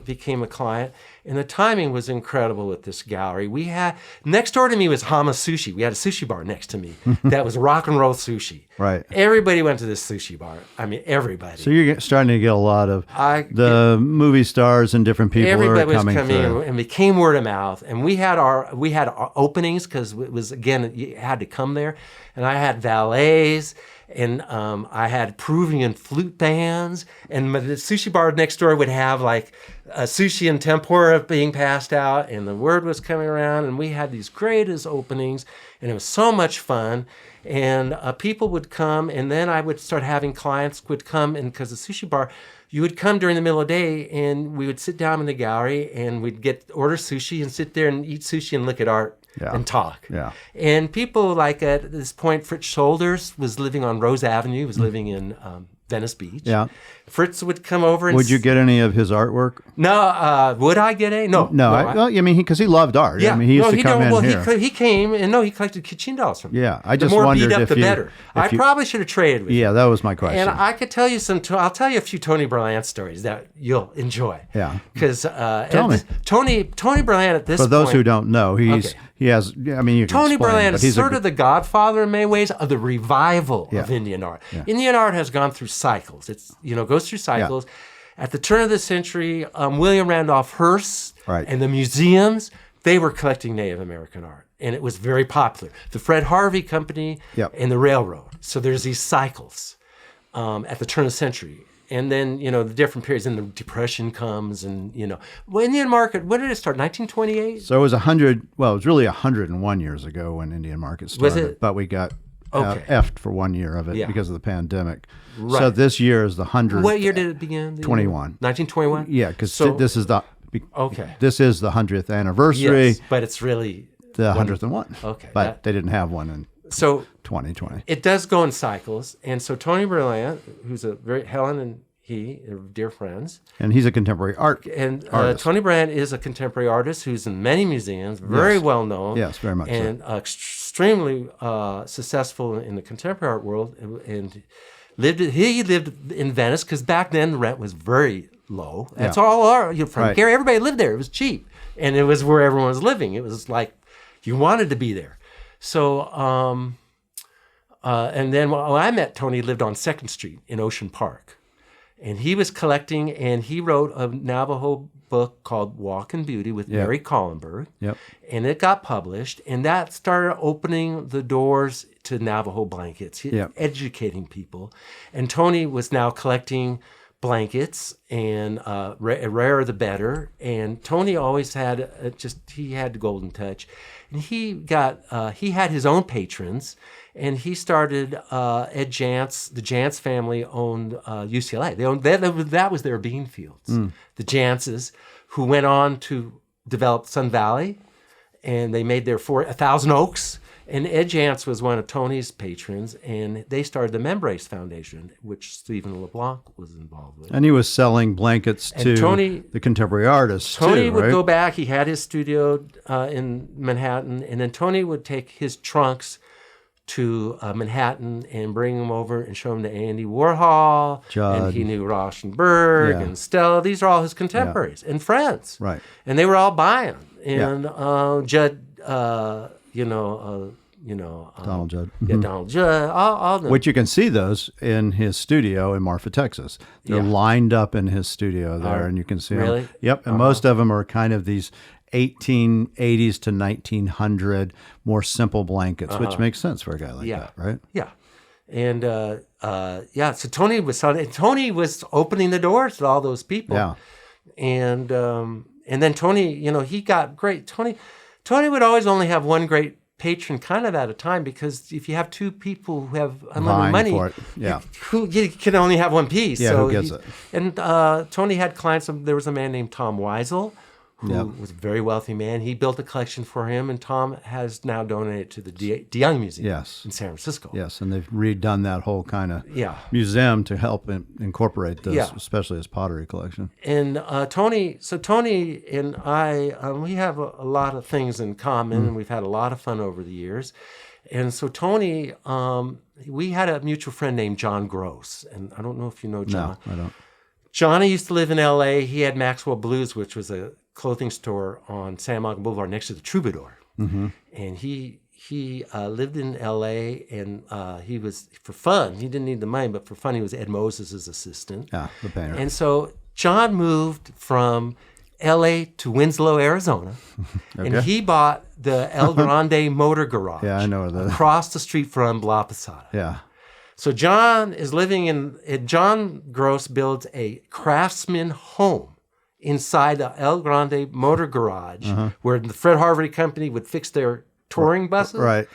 S2: became a client. And the timing was incredible with this gallery. We had, next door to me was Hama Sushi. We had a sushi bar next to me that was rock and roll sushi.
S1: Right.
S2: Everybody went to this sushi bar. I mean, everybody.
S1: So you're starting to get a lot of the movie stars and different people
S2: everybody
S1: are coming through.
S2: and became word of mouth. And we had our openings because it was, again, you had to come there. And I had valets. And I had Peruvian flute bands, and the sushi bar next door would have like sushi and tempura being passed out, and the word was coming around, and we had these greatest openings, and it was so much fun. And people would come, and then I would start having clients would come, and because the sushi bar, you would come during the middle of the day, and we would sit down in the gallery, and we'd order sushi and sit there and eat sushi and look at art.
S1: Yeah.
S2: And talk.
S1: Yeah.
S2: And people like at this point, Fritz Shoulders was living on Rose Avenue, was living in Venice Beach.
S1: Yeah.
S2: Fritz would come over and...
S1: Would you get any of his artwork?
S2: No. Would I get any? No.
S1: I mean, because he loved art.
S2: Yeah.
S1: I mean, he used to come in here.
S2: He came, and he collected kitchen dolls from me.
S1: Yeah. I just
S2: the more
S1: wondered
S2: beat up,
S1: if
S2: the better. I probably should have traded with you.
S1: Yeah, that was my question.
S2: And I could tell you I'll tell you a few Tony Berlant stories that you'll enjoy.
S1: Yeah.
S2: Because
S1: tell me.
S2: Tony Berlant at this point...
S1: For those who don't know, he has, I mean, you can
S2: Tony
S1: explain,
S2: Berlant
S1: but
S2: is sort of the godfather in many ways of the revival of
S1: Yeah.
S2: Indian art.
S1: Yeah.
S2: Indian art has gone through cycles. It's, goes through cycles. At the turn of the century, William Randolph Hearst and the museums, they were collecting Native American art. And it was very popular. The Fred Harvey Company and the railroad. So there's these cycles at the turn of the century. And then, the different periods, and the Depression comes, and, Indian market, when did it start? 1928?
S1: So it was 100, well, it was really 101 years ago when Indian market started.
S2: Was it?
S1: But we got effed for 1 year of it because of the pandemic.
S2: Right.
S1: So this year is the 100th.
S2: What year did it begin?
S1: 21.
S2: 1921?
S1: Yeah, because this is the this is the 100th anniversary.
S2: Yes, but it's really
S1: the 101.
S2: Okay.
S1: But they didn't have one in 2020.
S2: It does go in cycles. And so Tony Berlant, who's Helen and he are dear friends.
S1: And he's a contemporary artist.
S2: Tony Berlant is a contemporary artist who's in many museums, very well known.
S1: Yes, very much
S2: and
S1: so.
S2: Extremely successful in the contemporary art world. And he lived in Venice because back then the rent was very low. That's all art. From Gary, everybody lived there. It was cheap. And it was where everyone was living. It was like you wanted to be there. So, and then when I met Tony, he lived on 2nd Street in Ocean Park. And he was collecting, and he wrote a Navajo book called Walk in Beauty with Mary Collenberg.
S1: Yep.
S2: And it got published, and that started opening the doors to Navajo blankets, educating people. And Tony was now collecting blankets, and rarer the better. And Tony always had he had the golden touch. And he had his own patrons. And he started Ed Jantz. The Jantz family owned UCLA. That was their bean fields. The Jantzes, who went on to develop Sun Valley, and they made their 1,000 Oaks. And Ed Jantz was one of Tony's patrons, and they started the Membrace Foundation, which Stephen LeBlanc was involved with.
S1: And he was selling blankets to the contemporary artists,
S2: Tony
S1: too,
S2: would
S1: right?
S2: go back. He had his studio in Manhattan, and then Tony would take his trunks to Manhattan and bring them over and show them to Andy Warhol.
S1: Judd.
S2: And he knew Rauschenberg and Stella. These are all his contemporaries and friends.
S1: Right.
S2: And they were all buying. And Judd,
S1: Donald Judd.
S2: Yeah, Donald Judd. All them.
S1: Which you can see those in his studio in Marfa, Texas. They're lined up in his studio there, and you can see
S2: really?
S1: them. Yep, and most of them are kind of these 1880s to 1900 more simple blankets, which makes sense for a guy like that, right?
S2: Yeah. And so Tony was opening the doors to all those people.
S1: Yeah.
S2: And then Tony, he got great. Tony would always only have one great patron kind of at a time, because if you have two people who have unlimited money,
S1: for it.
S2: you can only have one piece.
S1: Yeah,
S2: so
S1: who gets it?
S2: And Tony had clients. There was a man named Tom Weisel, who was a very wealthy man. He built a collection for him, and Tom has now donated to the DeYoung Museum in San Francisco.
S1: Yes, and they've redone that whole kind of museum to help incorporate this, especially his pottery collection.
S2: And Tony and I, we have a lot of things in common, and we've had a lot of fun over the years. And so Tony, we had a mutual friend named John Gross, and I don't know if you know John.
S1: No, I don't.
S2: Johnny used to live in L.A. He had Maxwell Blues, which was a clothing store on San Marcos Boulevard next to the Troubadour.
S1: Mm-hmm.
S2: And he lived in L.A. and he was, for fun, he didn't need the money, but for fun, he was Ed Moses' assistant.
S1: Yeah, the painter.
S2: And so John moved from L.A. to Winslow, Arizona,
S1: Okay.
S2: and he bought the El Grande Motor Garage
S1: Yeah, I know that.
S2: across the street from La Posada.
S1: Yeah.
S2: So John is living John Gross builds a craftsman home inside the El Grande Motor Garage where the Fred Harvey Company would fix their touring buses.
S1: Right.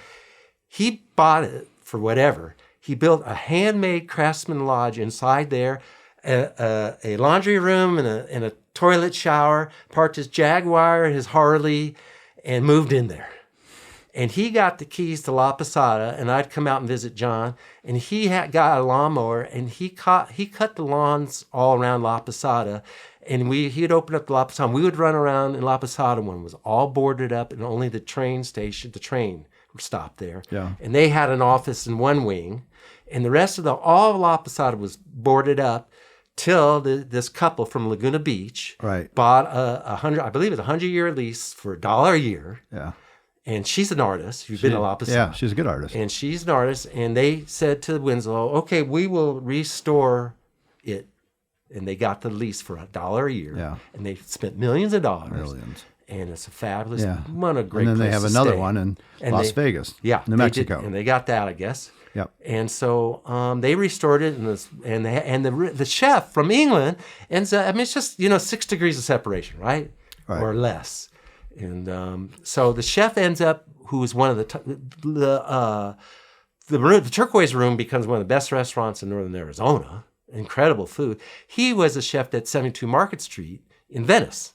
S2: He bought it for whatever. He built a handmade craftsman lodge inside there, a laundry room and a toilet shower, parked his Jaguar, his Harley, and moved in there. And he got the keys to La Posada, and I'd come out and visit John, and he got a lawnmower, and he cut the lawns all around La Posada, and he'd open up the La Posada. We would run around in La Posada when it was all boarded up, and only the train stopped there.
S1: Yeah.
S2: And they had an office in one wing, and the rest of all of La Posada was boarded up till this couple from Laguna Beach
S1: Right.
S2: bought a 100-year lease for $1 a year.
S1: Yeah.
S2: And she's an artist who's been to La Posada.
S1: Yeah, she's a good artist.
S2: And she's an artist, and they said to Winslow, okay, we will restore it. And they got the lease for $1 a year.
S1: Yeah.
S2: And they spent millions of dollars.
S1: Millions.
S2: And it's a fabulous,
S1: Yeah.
S2: what a great
S1: And then they
S2: place
S1: have
S2: to
S1: another
S2: stay.
S1: one in
S2: And
S1: Las Vegas.
S2: Yeah.
S1: New
S2: they
S1: Mexico.
S2: did, and they got that, I guess.
S1: Yep.
S2: And so they restored it, and the chef from England ends up, I mean, it's just, 6 degrees of separation, right?
S1: Right.
S2: Or less. And so the chef ends up, who is one of the Turquoise Room becomes one of the best restaurants in northern Arizona. Incredible food. He was a chef at 72 Market Street in Venice,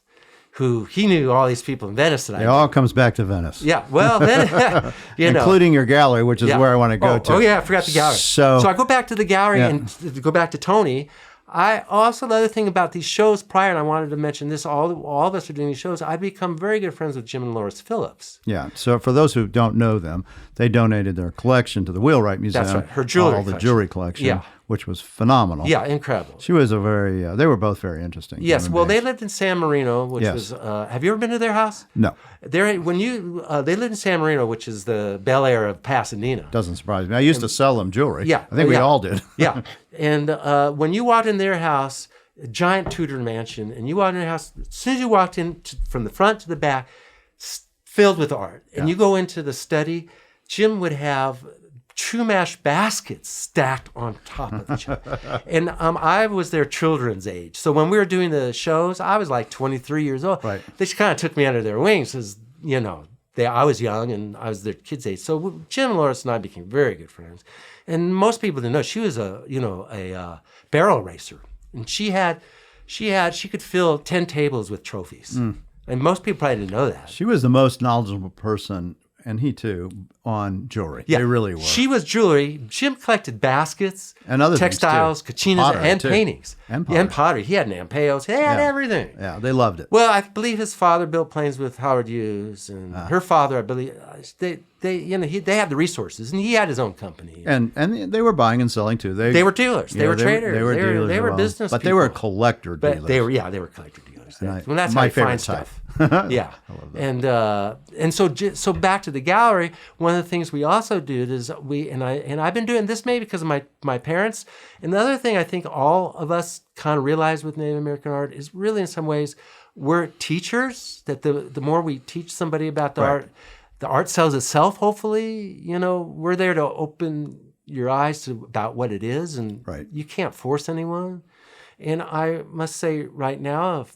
S2: who he knew all these people in Venice that I
S1: It
S2: knew.
S1: all comes back to Venice.
S2: Yeah, well, then,
S1: Including your gallery, which is where I want to go to.
S2: Oh, yeah, I forgot the gallery.
S1: So
S2: I go back to the gallery
S1: Yeah.
S2: and to go back to Tony. I also, the other thing about these shows prior, and I wanted to mention this, all of us are doing these shows, I've become very good friends with Jim and Loris Phillips.
S1: Yeah. So for those who don't know them, they donated their collection to the Wheelwright Museum.
S2: That's right. Her jewelry
S1: all the
S2: collection.
S1: jewelry collection,
S2: Yeah.
S1: which was phenomenal.
S2: Yeah, incredible.
S1: She was a very. They were both very interesting.
S2: Yes,
S1: human
S2: well, they
S1: beings.
S2: lived in San Marino, which
S1: Yes.
S2: was. Have you ever been to their house?
S1: No,
S2: They lived in San Marino, which is the Bel Air of Pasadena.
S1: doesn't surprise me. I used to sell them jewelry.
S2: Yeah,
S1: I think we all did.
S2: Yeah, and when you walked in their house, a giant Tudor mansion, and you walked in their house, as soon as you walked in from the front to the back, filled with art, and you go into the study, Jim would have Chumash baskets stacked on top of each other. And I was their children's age. So when we were doing the shows, I was like 23 years old.
S1: Right.
S2: They just kind of took me under their wings because, I was young and I was their kids' age. So Jim, Loris, and I became very good friends. And most people didn't know she was a barrel racer. And she could fill 10 tables with trophies. And most people probably didn't know that.
S1: She was the most knowledgeable person, and he too, on jewelry.
S2: Yeah,
S1: They really were.
S2: She was jewelry. Jim collected baskets,
S1: And other things,
S2: textiles,
S1: too.
S2: kachinas,
S1: Pottery,
S2: and
S1: too.
S2: paintings.
S1: And
S2: Yeah, and pottery. He had Nampeos. He had everything.
S1: Yeah, they loved it.
S2: Well, I believe his father built planes with Howard Hughes, and her father, I believe, they had the resources, and he had his own company.
S1: And they were buying and selling too.
S2: They were dealers. They were traders.
S1: They were dealers.
S2: They were
S1: as well.
S2: business
S1: But they were
S2: people.
S1: collector dealers.
S2: But they were collector dealers.
S1: And
S2: That's
S1: my
S2: how you
S1: favorite
S2: find
S1: type.
S2: stuff. Yeah, and so back to the gallery. One of the things we also did is I've been doing this maybe because of my parents. And the other thing I think all of us kind of realize with Native American art is really in some ways we're teachers. That the more we teach somebody about the art sells itself. Hopefully, we're there to open your eyes about what it is, and you can't force anyone. And I must say right now, if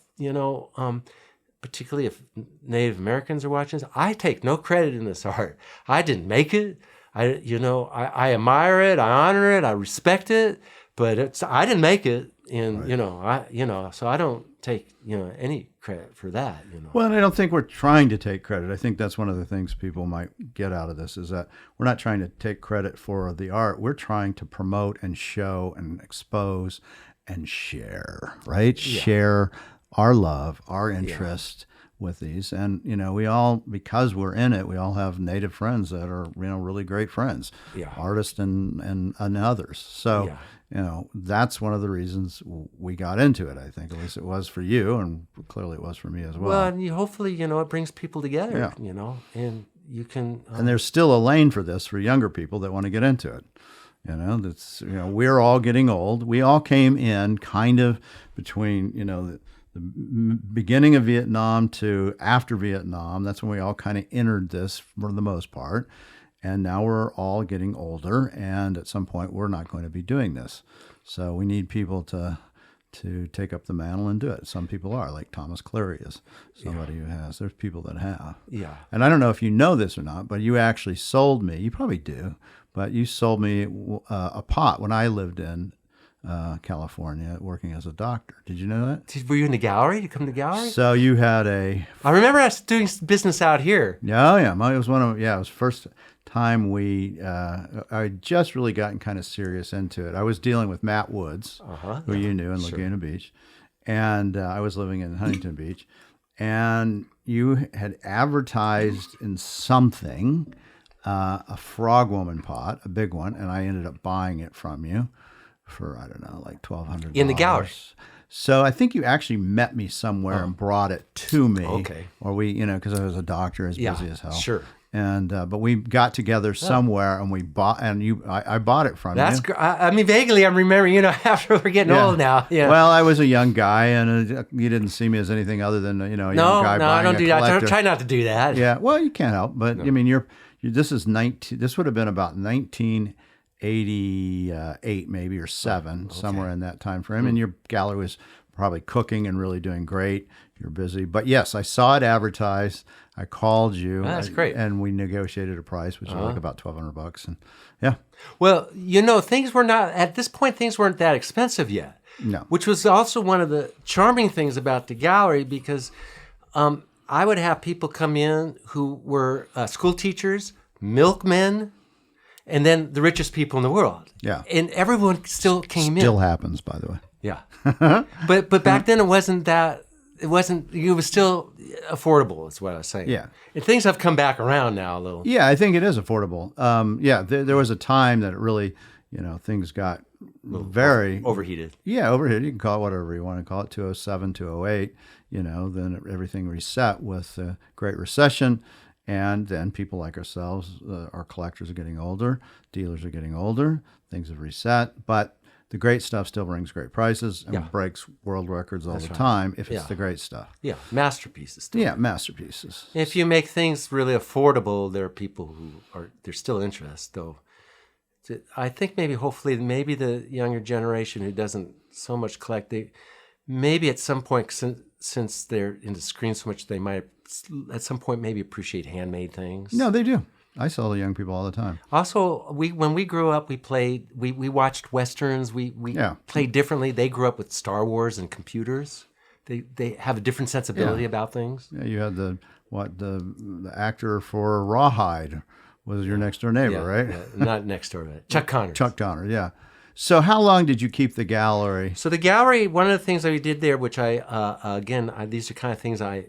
S2: particularly if Native Americans are watching this, I take no credit in this art. I didn't make it. I admire it. I honor it. I respect it. But I didn't make it, and so I don't take any credit for that.
S1: Well, and I don't think we're trying to take credit. I think that's one of the things people might get out of this is that we're not trying to take credit for the art. We're trying to promote and show and expose and share, right? Yeah. Share our love, our interest with these. And, we all, because we're in it, we all have native friends that are, really great friends,
S2: Yeah.
S1: artists and others. So,
S2: Yeah.
S1: that's one of the reasons we got into it, I think. At least it was for you, and clearly it was for me as well.
S2: Well, and hopefully, it brings people together, and you can...
S1: and there's still a lane for this for younger people that want to get into it. That's, we're all getting old. We all came in kind of between, the beginning of Vietnam to after Vietnam. That's when we all kind of entered this for the most part. And now we're all getting older, and at some point we're not going to be doing this. So we need people to take up the mantle and do it. Some people are, like Thomas Cleary is somebody who has. There's people that have.
S2: Yeah.
S1: And I don't know if you know this or not, but you actually sold me, you probably do, but you sold me a pot when I lived in California working as a doctor. Did you know that?
S2: Were you in the gallery? You come to the gallery?
S1: So you had I
S2: remember us doing business out here.
S1: Yeah, yeah. It was it was the first time I just really gotten kind of serious into it. I was dealing with Matt Woods, who you knew in Laguna Beach, and I was living in Huntington Beach, and you had advertised in something, a frog woman pot, a big one, and I ended up buying it from you for, I don't know, like $1,200.
S2: In the gallery.
S1: So I think you actually met me somewhere and brought it to me.
S2: Okay.
S1: Or we, because I was a doctor, as busy as hell.
S2: Sure.
S1: And but we got together somewhere and we bought, and I bought it from you.
S2: That's great. I mean, vaguely I'm remembering, after we're getting old now. Yeah.
S1: Well, I was a young guy, and you didn't see me as anything other than a young guy buying
S2: I don't
S1: a
S2: do that.
S1: collector.
S2: Try not to do that.
S1: Yeah. Well, you can't help, but I mean, this is 19. This would have been about 1988, maybe, or 7, somewhere in that time frame. And your gallery was probably cooking and really doing great. You're busy, but yes, I saw it advertised. I called you.
S2: That's great.
S1: And we negotiated a price, which was like about $1,200, and yeah.
S2: Well, things were not at this point. Things weren't that expensive yet.
S1: No.
S2: Which was also one of the charming things about the gallery, because I would have people come in who were school teachers, milkmen, and then the richest people in the world.
S1: Yeah.
S2: And everyone still came in.
S1: Still happens, by the way.
S2: Yeah. but back then it wasn't that. It was still affordable, is what I was saying.
S1: Yeah.
S2: And things have come back around now a little.
S1: Yeah, I think it is affordable. There was a time that it really, things got very
S2: overheated.
S1: Yeah, overheated. You can call it whatever you want to call it, 2007, 2008. Then everything reset with the Great Recession. And then people like ourselves, our collectors are getting older, dealers are getting older, things have reset. But the great stuff still brings great prices and breaks world records all the time if it's the great stuff.
S2: Yeah, masterpieces. Still.
S1: Yeah, masterpieces.
S2: If you make things really affordable, there are people there's still interest, though. I think hopefully the younger generation who doesn't so much collect, maybe at some point, since they're into screens so much, they might at some point maybe appreciate handmade things.
S1: No, they do. I sell to young people all the time.
S2: Also, when we grew up, we watched Westerns. We played differently. They grew up with Star Wars and computers. They have a different sensibility about things.
S1: Yeah, you had the actor for Rawhide was your next door neighbor, right?
S2: Yeah, not next door, but Chuck Connors.
S1: Chuck Connors, yeah. So how long did you keep the gallery?
S2: So the gallery, one of the things that we did there, which these are kind of things I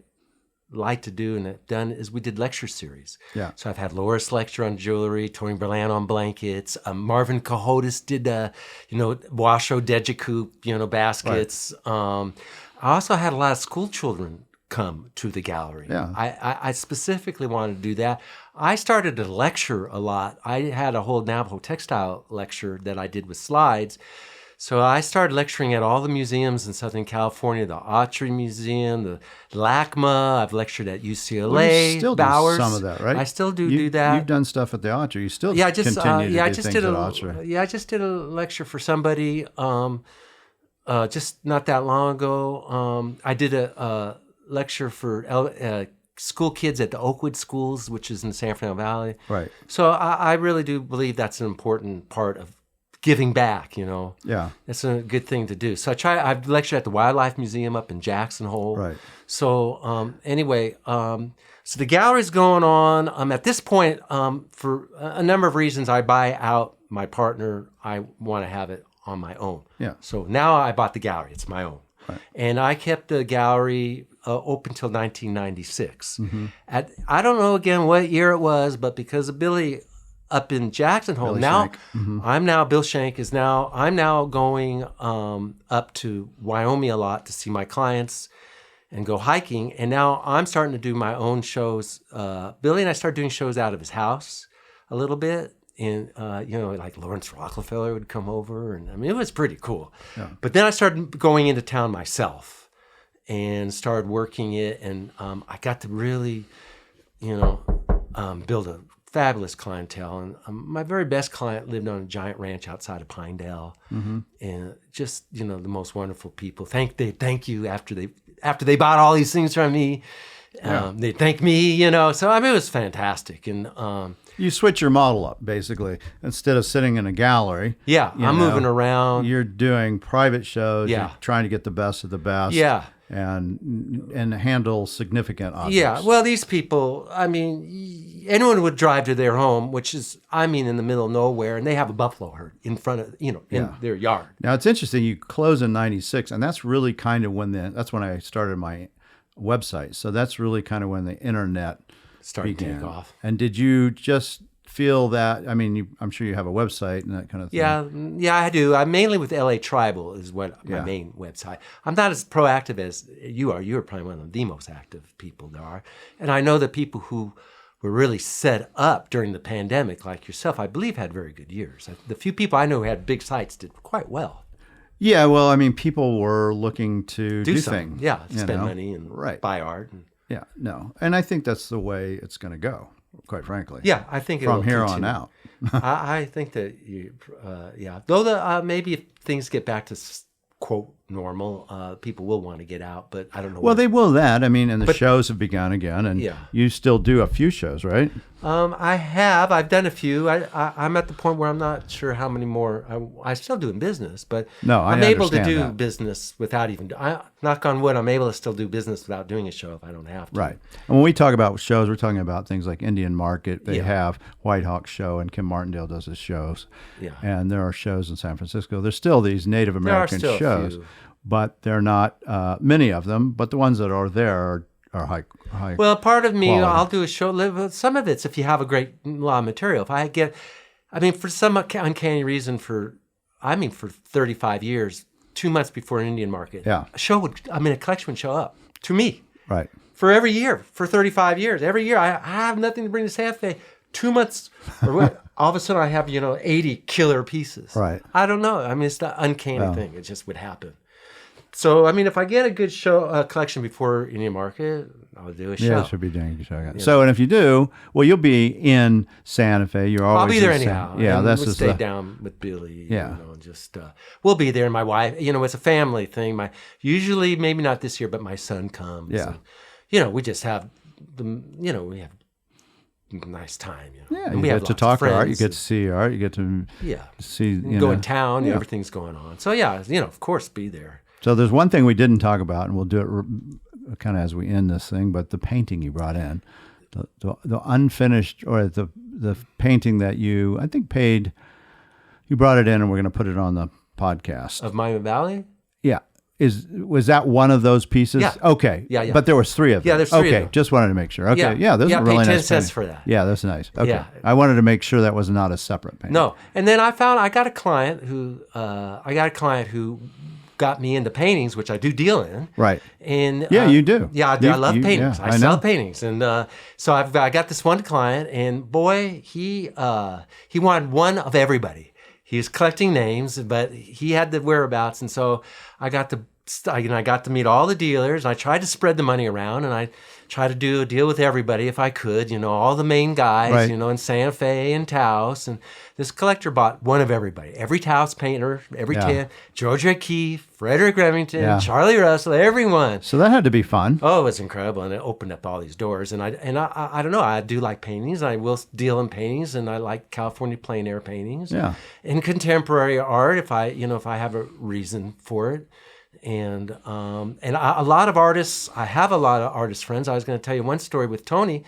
S2: like to do and have done, is we did lecture series.
S1: Yeah.
S2: So I've had Loris lecture on jewelry, Tony Berlant on blankets, Marvin Cahotis did Washo Dejiku, baskets. Right. I also had a lot of school children come to the gallery.
S1: Yeah.
S2: I specifically wanted to do that. I started to lecture a lot. I had a whole Navajo textile lecture that I did with slides. So I started lecturing at all the museums in Southern California, the Autry Museum, the LACMA. I've lectured at UCLA,
S1: well, you still
S2: Bowers.
S1: Do some of that, right?
S2: I still do that.
S1: You've done stuff at the Autry. You still continue to do things at Autry.
S2: Yeah, I just did a lecture for somebody just not that long ago. I did a lecture for school kids at the Oakwood Schools, which is in the San Fernando Valley.
S1: Right.
S2: So I really do believe that's an important part of giving back,
S1: Yeah.
S2: It's a good thing to do. So I've lectured at the Wildlife Museum up in Jackson Hole.
S1: Right.
S2: So so the gallery's going on. At this point, for a number of reasons, I buy out my partner. I want to have it on my own.
S1: Yeah.
S2: So now I bought the gallery. It's my own. And I kept the gallery open till 1996. I don't know again what year it was, but because of Billy up in Jackson Hole, now Bill Schenck is now, I'm now going up to Wyoming a lot to see my clients and go hiking. And now I'm starting to do my own shows. Billy and I started doing shows out of his house a little bit. And, like Lawrence Rockefeller would come over. And I mean, it was pretty cool. Yeah. But then I started going into town myself and started working it. And I got to really, build a fabulous clientele. And my very best client lived on a giant ranch outside of Pinedale. And just, the most wonderful people. They thank you after they bought all these things from me. They thank me, So, I mean, it was fantastic. And
S1: you switch your model up, basically. Instead of sitting in a gallery.
S2: Yeah, I'm moving around.
S1: You're doing private shows.
S2: Yeah.
S1: You're trying to get the best of the best.
S2: Yeah.
S1: And handle significant objects.
S2: Yeah, well, these people, I mean, anyone would drive to their home, which is, in the middle of nowhere, and they have a buffalo herd in front of, in their yard.
S1: Now, it's interesting. You close in 96, and that's really kind of that's when I started my website. So that's really kind of when the internet
S2: started to
S1: began.
S2: take off.
S1: And did you just feel that? I mean, I'm sure you have a website and that kind of thing.
S2: Yeah, I do. I'm mainly with LA Tribal is what my main website. I'm not as proactive as you are. You're probably one of the most active people there are. And I know that people who were really set up during the pandemic, like yourself, I believe had very good years. The few people I know who had big sites did quite well.
S1: Yeah, well, I mean, people were looking to do
S2: something.
S1: things.
S2: Yeah, spend money and buy art.
S1: Yeah, no. And I think that's the way it's going to go, quite frankly.
S2: Yeah, I think
S1: from here on out.
S2: I think that though maybe if things get back to quote normal, people will want to get out, but I don't know.
S1: Well, they will that. I mean, and the shows have begun again, and you still do a few shows, right?
S2: I've done a few. I'm at the point where I'm not sure how many more. I still doing business, but I'm able to do business without even. Knock on wood, I'm able to still do business without doing a show if I don't have to.
S1: Right. And when we talk about shows, we're talking about things like Indian Market. They have White Hawk Show, and Kim Martindale does his shows. Yeah. And there are shows in San Francisco. There's still these Native American shows, but they're not many of them. But the ones that are there are high.
S2: Well, part of me,
S1: quality.
S2: I'll do a show. Some of it's if you have a great lot of material. If I get, for some uncanny reason, for 35 years, 2 months before an Indian Market, a collection would show up to me.
S1: Right.
S2: For every year, for 35 years, every year I have nothing to bring to Santa Fe. 2 months, or what? All of a sudden I have 80 killer pieces.
S1: Right.
S2: I don't know. It's the uncanny thing. It just would happen. So, if I get a good show collection before Indian Market, I'll do a show.
S1: Yeah, it should be doing a show. So, and if you do, well, you'll be in Santa Fe. You're always
S2: I'll be there anyhow.
S1: Yeah, that's
S2: we'll stay down with Billy. We'll be there. And my wife, it's a family thing. Usually, maybe not this year, but my son comes.
S1: Yeah.
S2: And, we just have we have a nice time.
S1: Yeah,
S2: and
S1: you get to talk art. You get to see art. You get to see.
S2: Go in town. Everything's going on. So of course, be there.
S1: So there's one thing we didn't talk about, and we'll do it kind of as we end this thing, but the painting you brought in, the unfinished, or the painting that you, I think, paid, you brought it in, and we're going to put it on the podcast.
S2: Of Miami Valley?
S1: Yeah. Was that one of those pieces?
S2: Yeah.
S1: Okay.
S2: Yeah.
S1: But there was 3 of them.
S2: Yeah, there's 3 of them.
S1: Okay, just wanted to make sure. Okay. Yeah, those are really nice.
S2: Paid 10 cents
S1: painting.
S2: for that.
S1: Yeah, that's nice. Okay.
S2: Yeah.
S1: I wanted to make sure that was not a separate painting.
S2: No. And then I got a client who got me into paintings, which I do deal in.
S1: Right.
S2: And
S1: you do.
S2: Yeah, I love paintings.
S1: Yeah,
S2: I sell paintings, and so I got this one client, and boy, he wanted one of everybody. He was collecting names, but he had the whereabouts, and so I got to meet all the dealers. And I tried to spread the money around, and I tried to do a deal with everybody if I could. All the main guys,
S1: right.
S2: In Santa Fe and Taos. And this collector bought one of everybody. Every Taos painter, George O'Keeffe, Frederick Remington, Charlie Russell, everyone.
S1: So that had to be fun.
S2: Oh, it was incredible, and it opened up all these doors. And I don't know. I do like paintings. I will deal in paintings, and I like California plein air paintings.
S1: Yeah.
S2: And contemporary art, if I have a reason for it. And a lot of artists. I have a lot of artist friends. I was going to tell you one story with Tony.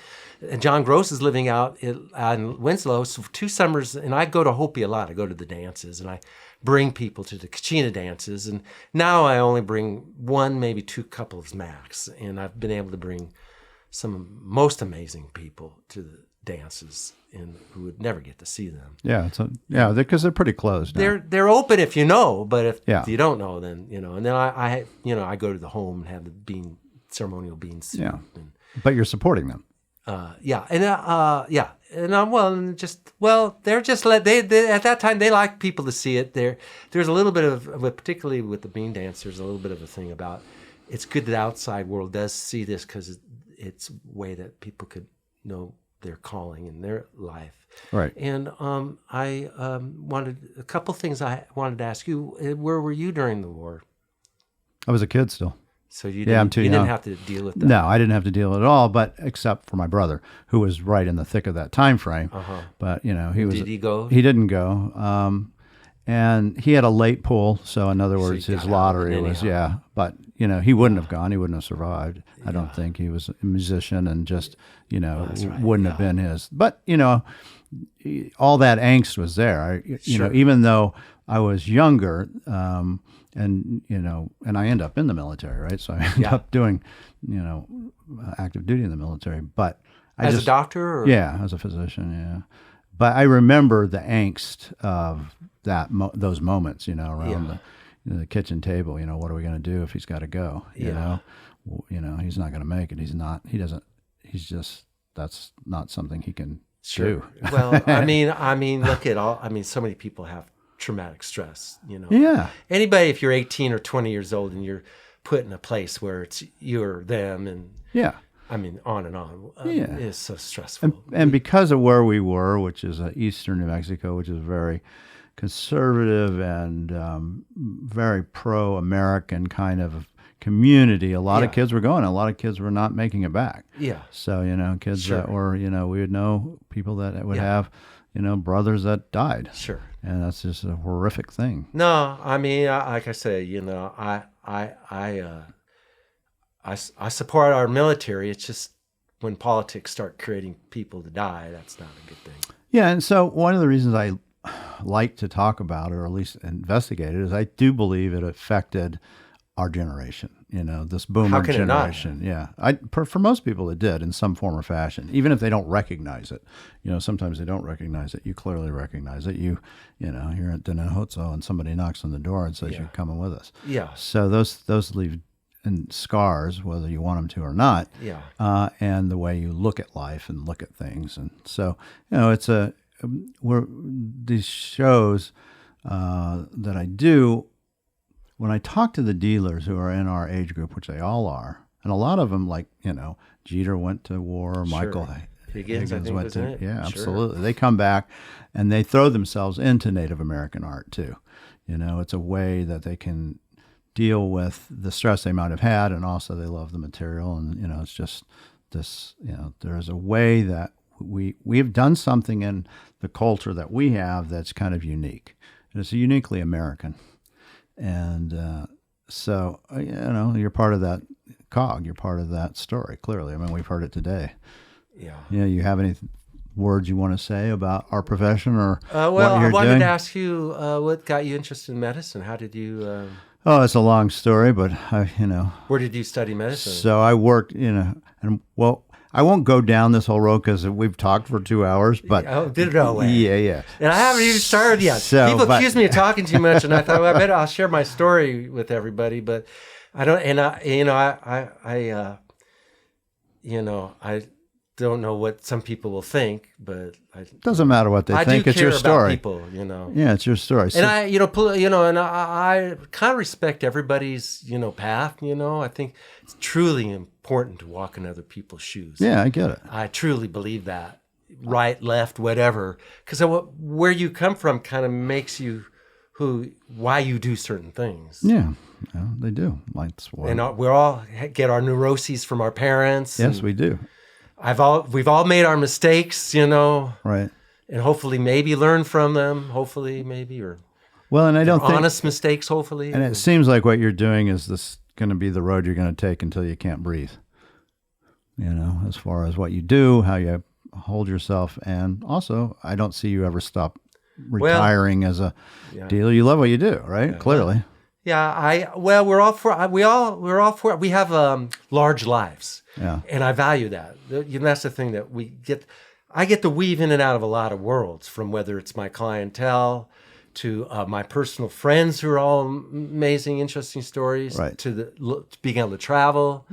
S2: John Gross is living out in Winslow, so for 2 summers, and I go to Hopi a lot. I go to the dances, and I bring people to the Kachina dances. And now I only bring 1, maybe 2 couples max, and I've been able to bring some most amazing people to the dances, and who would never get to see them.
S1: Yeah, because they're pretty closed now.
S2: They're open if you know, but if
S1: Yeah.
S2: you don't know, then And then I go to the home and have the ceremonial bean soup.
S1: Yeah.
S2: And,
S1: But you're supporting them.
S2: they're just they at that time they like people to see it. There's a little bit of, particularly with the bean dance, there's a little bit of a thing about it's good that the outside world does see this, because it's a way that people could know their calling in their life.
S1: Right.
S2: And I wanted a couple things I wanted to ask you. Where were you during the war?
S1: I was a kid still.
S2: So you
S1: I'm too young.
S2: didn't have to deal with that.
S1: No, I didn't have to deal with it at all, but except for my brother, who was right in the thick of that time frame. But he was.
S2: Did he go?
S1: He didn't go. And he had a late pull, so in other words,
S2: he
S1: his
S2: got
S1: lottery
S2: out
S1: was
S2: anyhow.
S1: But he wouldn't have gone. He wouldn't have survived. I don't think. He was a musician and just
S2: that's right,
S1: wouldn't have been his. But all that angst was there. Even though I was younger. And I end up in the military, right? So I end up doing, active duty in the military. But
S2: as a doctor? Or?
S1: Yeah, as a physician, yeah. But I remember the angst of those moments, around the kitchen table. What are we going to do if he's got to go? You know, he's not going to make it. He's not. He doesn't. He's just. That's not something he can do.
S2: Well, I mean, look at all. I mean, so many people have traumatic stress,
S1: Yeah.
S2: Anybody, if you're 18 or 20 years old and you're put in a place where it's you're them, and
S1: Yeah.
S2: I mean, on and on,
S1: Yeah.
S2: it's so stressful.
S1: And because of where we were, which is eastern New Mexico, which is very conservative and very pro-American kind of community, a lot of kids were going. A lot of kids were not making it back.
S2: Yeah.
S1: So, kids that were, we would know people that would have, brothers that died.
S2: Sure.
S1: And that's just a horrific thing.
S2: No, I mean, like I say, I support our military. It's just when politics start creating people to die, that's not a good thing.
S1: Yeah, and so one of the reasons I like to talk about it, or at least investigate it, is I do believe it affected our generation, this boomer
S2: How can
S1: generation.
S2: It not?
S1: Yeah. For most people, it did in some form or fashion, even if they don't recognize it. Sometimes they don't recognize it. You clearly recognize it. You're at Dinahozo and somebody knocks on the door and says, you're coming with us.
S2: Yeah.
S1: So those leave scars, whether you want them to or not.
S2: Yeah.
S1: And the way you look at life and look at things. And so, these shows that I do, when I talk to the dealers who are in our age group, which they all are, and a lot of them, like, Jeter went to war, Michael Higgins
S2: I think,
S1: went
S2: wasn't
S1: to,
S2: it?
S1: yeah,
S2: Sure.
S1: absolutely. They come back and they throw themselves into Native American art too. It's a way that they can deal with the stress they might have had, and also they love the material, and it's just this. There's a way that we've done something in the culture that we have that's kind of unique. It's uniquely American. And so, you're part of that cog. You're part of that story, clearly. I mean, we've heard it today.
S2: Yeah.
S1: You have any words you want to say about our profession or
S2: well,
S1: what you're
S2: I wanted
S1: doing?
S2: to ask you what got you interested in medicine. How did you...
S1: Oh, it's a long story, but
S2: Where did you study medicine?
S1: So I worked, I won't go down this whole road because we've talked for 2 hours, but yeah.
S2: And I haven't even started yet.
S1: So,
S2: People accuse me of talking too much, and I thought, well, I bet I'll share my story with everybody, but I don't. And I don't know what some people will think, but
S1: doesn't matter what they think. It's your story.
S2: People,
S1: Yeah, it's your story.
S2: And I kind of respect everybody's, path. I think it's truly important to walk in other people's shoes.
S1: Yeah, I get it.
S2: I truly believe that. Right, left, whatever. Because where you come from kind of makes you why you do certain things.
S1: Yeah, they do.
S2: And we all get our neuroses from our parents.
S1: Yes, we do.
S2: We've all made our mistakes,
S1: Right.
S2: and hopefully maybe learn from them. Hopefully maybe, or
S1: Well, and I don't think
S2: honest mistakes, hopefully.
S1: And it seems like what you're doing is this going to be the road you're going to take until you can't breathe. As far as what you do, how you hold yourself, and also I don't see you ever stop retiring as a dealer. You love what you do, right?
S2: Yeah.
S1: Clearly.
S2: Yeah, we're all for we have large lives.
S1: Yeah.
S2: And I value that. That's the thing that I get to weave in and out of a lot of worlds, from whether it's my clientele to my personal friends who are all amazing, interesting stories,
S1: right,
S2: to being able to travel,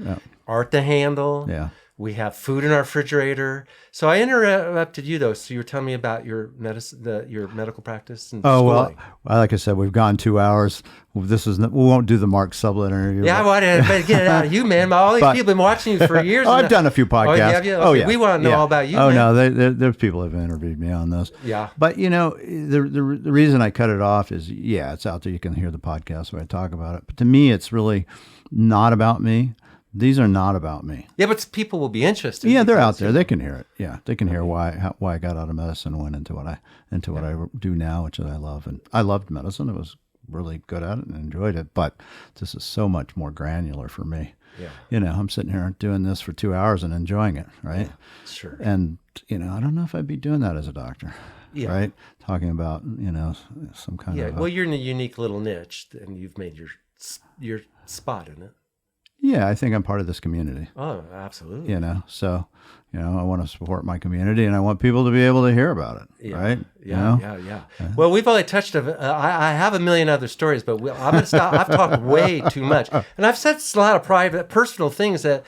S2: art to handle.
S1: Yeah.
S2: We have food in our refrigerator. So I interrupted you though. So you were telling me about your medical practice and schooling.
S1: Well, like I said, we've gone 2 hours. We won't do the Mark Sublette interview.
S2: Yeah, I better get it out of you, man. All these people have been watching you for years.
S1: I've done a few podcasts.
S2: Have you? Okay. We want to know all about you.
S1: Oh,
S2: man.
S1: no, there's people who have interviewed me on this.
S2: Yeah.
S1: But the reason I cut it off is it's out there. You can hear the podcast where I talk about it. But to me, it's really not about me. These are not about me.
S2: Yeah, but people will be interested.
S1: Yeah, they're out there. They can hear it. Yeah, they can hear why I got out of medicine and went into what I do now, which I love. And I loved medicine. I was really good at it and enjoyed it. But this is so much more granular for me. Yeah. I'm sitting here doing this for 2 hours and enjoying it, right?
S2: Yeah, sure.
S1: And I don't know if I'd be doing that as a doctor.
S2: Yeah.
S1: Right? Talking about some kind of.
S2: Well, you're in a unique little niche, and you've made your spot in it.
S1: Yeah, I think I'm part of this community.
S2: Oh, absolutely.
S1: So, I want to support my community, and I want people to be able to hear about it, right?
S2: Yeah. Well, we've only touched. I have a million other stories, but I'm going to stop. I've talked way too much, and I've said a lot of private, personal things that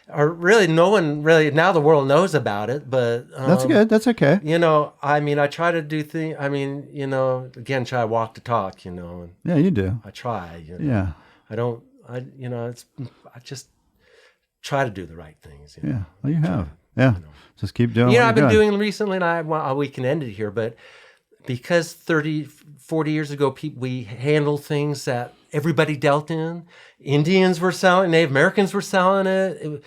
S2: are really no one really now the world knows about it. But
S1: that's good. That's okay.
S2: I try to do things. Again, try to walk the talk. And
S1: yeah, you do.
S2: I try.
S1: Yeah.
S2: I don't. I just try to do the right things.
S1: Yeah, well, you have. Yeah, just keep doing what
S2: I've been doing recently, and we can end it here, but because 30, 40 years ago, we handled things that everybody dealt in. Indians were selling, Native Americans were selling it.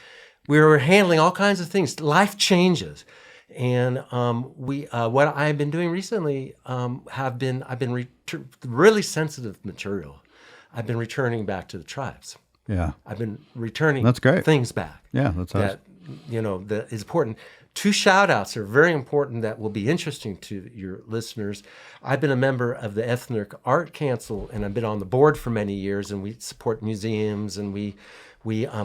S2: We were handling all kinds of things. Life changes. And what I've been doing recently I've been really sensitive material. I've been returning back to the tribes.
S1: Yeah.
S2: I've been returning
S1: that's great.
S2: Things back.
S1: Yeah, that's
S2: that that is important. 2 shout outs are very important that will be interesting to your listeners. I've been a member of the Ethnic Art Council, and I've been on the board for many years, and we support museums, and we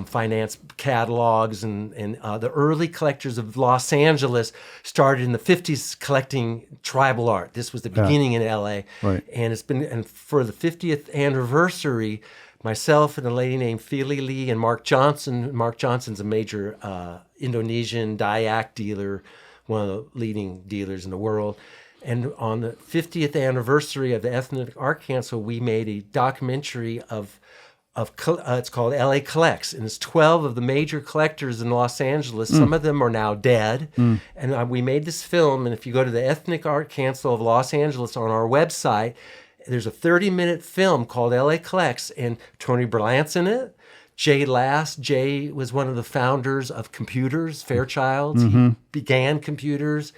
S2: finance catalogs, and the early collectors of Los Angeles started in the 50s collecting tribal art. This was the beginning in LA.
S1: Right.
S2: And for the 50th anniversary, myself and a lady named Philly Lee and Mark Johnson. Mark Johnson's a major Indonesian Dayak dealer, one of the leading dealers in the world. And on the 50th anniversary of the Ethnic Art Council, we made a documentary it's called LA Collects, and it's 12 of the major collectors in Los Angeles. Some of them are now dead. And we made this film, and if you go to the Ethnic Art Council of Los Angeles on our website, there's a 30-minute film called LA Collects, and Tony Berlant's in it. Jay Last. Jay was one of the founders of computers, Fairchild. He began computers.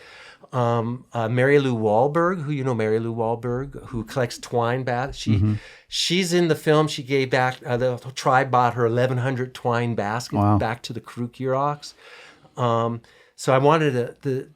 S2: Mary Lou Wahlberg, Mary Lou Wahlberg, who collects twine baskets. She's in the film. She gave back, the tribe bought her 1,100 twine baskets back to the Krukiroks. So I wanted to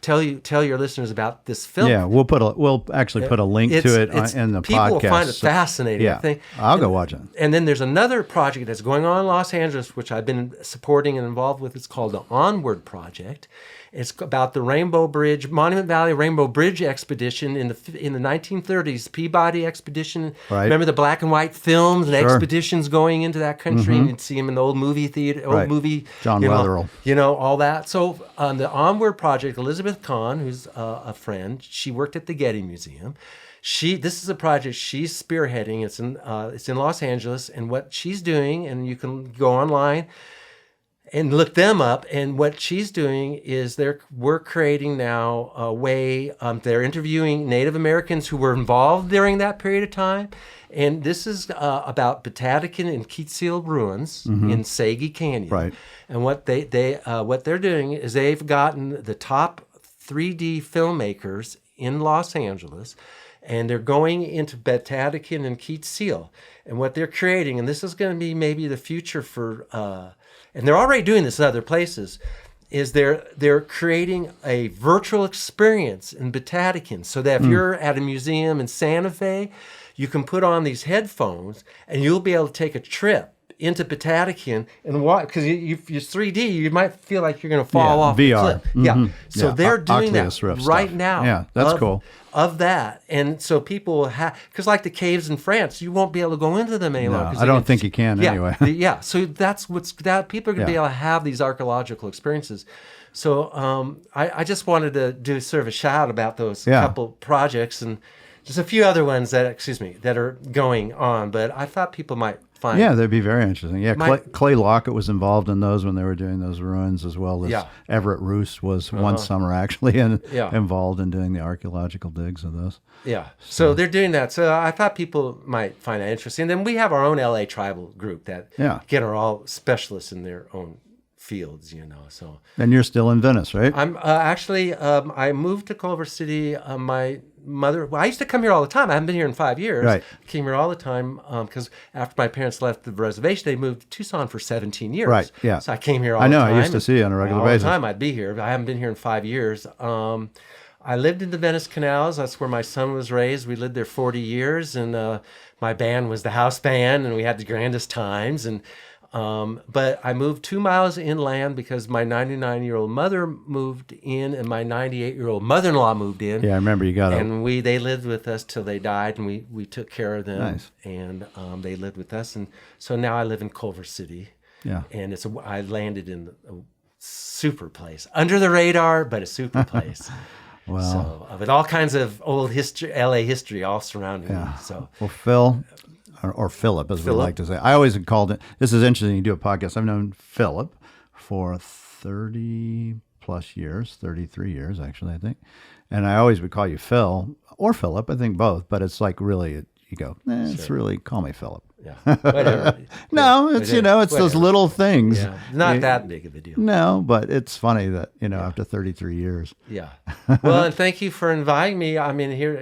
S2: tell your listeners about this film.
S1: Yeah, we'll actually put a link to it in the
S2: people
S1: podcast.
S2: People will find it fascinating.
S1: Yeah,
S2: I think.
S1: I'll go watch it.
S2: And then there's another project that's going on in Los Angeles, which I've been supporting and involved with. It's called the Onward Project. It's about the Monument Valley Rainbow Bridge expedition in the 1930s, Peabody expedition.
S1: Right.
S2: Remember the black and white films and expeditions going into that country, and you'd see them in the old movie theater,
S1: John Wetherell.
S2: All that. So on the Onward Project, Elizabeth Kahn, who's a friend, she worked at the Getty Museum. This is a project she's spearheading. It's in Los Angeles, and what she's doing, and you can go online and look them up. And what she's doing is we're creating now a way. They're interviewing Native Americans who were involved during that period of time. And this is about Batatican and Quetzal ruins in Sagi Canyon.
S1: Right.
S2: And what they're doing is they've gotten the top 3D filmmakers in Los Angeles, and they're going into Betatikin and Keats Seal. And what they're creating, and this is going to be maybe the future for, and they're already doing this in other places, is they're creating a virtual experience in Betatikin, so that if you're at a museum in Santa Fe, you can put on these headphones and you'll be able to take a trip into Betatikin and watch, because if you're 3D, you might feel like you're going to fall off
S1: VR.
S2: the cliff. Yeah. So they're doing
S1: Oculus
S2: that
S1: Rift
S2: right
S1: stuff.
S2: now.
S1: Yeah, that's cool.
S2: Of that. And so people will have, because like the caves in France, you won't be able to go into them anymore.
S1: No, I don't think you can anyway.
S2: Yeah. So that's that people are going to be able to have these archaeological experiences. So I just wanted to do sort of a shout about those couple projects, and there's a few other ones that are going on, but I thought people might find.
S1: Yeah, they'd be very interesting. Yeah, Clay Lockett was involved in those when they were doing those ruins, as well as Everett Roos was one summer actually involved in doing the archaeological digs of those.
S2: Yeah, so they're doing that. So I thought people might find that interesting. Then we have our own LA tribal group that again are all specialists in their own fields, So.
S1: And you're still in Venice, right?
S2: I'm actually. I moved to Culver City. My mother. Well, I used to come here all the time. I haven't been here in 5 years.
S1: Right.
S2: I came here all the time because after my parents left the reservation, they moved to Tucson for 17 years.
S1: Right. Yeah.
S2: So I came here all the time.
S1: I know. I used to see you on a regular basis.
S2: All the time I'd be here. I haven't been here in 5 years. I lived in the Venice Canals. That's where my son was raised. We lived there 40 years, and my band was the house band, and we had the grandest times. And but I moved 2 miles inland because my 99-year-old mother moved in, and my 98-year-old mother-in-law moved in.
S1: Yeah, I remember you got
S2: and they lived with us till they died, and we took care of them.
S1: Nice.
S2: And they lived with us, and so now I live in Culver City.
S1: Yeah.
S2: And I landed in a super place, under the radar, but a super place.
S1: Wow.
S2: So with all kinds of old history, LA history, all surrounding me. So
S1: well, Phil. Or Philip, as we like to say. I always called it, this is interesting, you do a podcast. I've known Philip for 30 plus years, 33 years actually, I think. And I always would call you Phil or Philip, I think both, but it's like really, you go, it's really, call me Philip.
S2: Yeah, whatever.
S1: No, it's, it's those little things.
S2: Yeah, not that big of a deal.
S1: No, but it's funny that, after 33 years.
S2: Yeah. Well, and thank you for inviting me. I mean, here,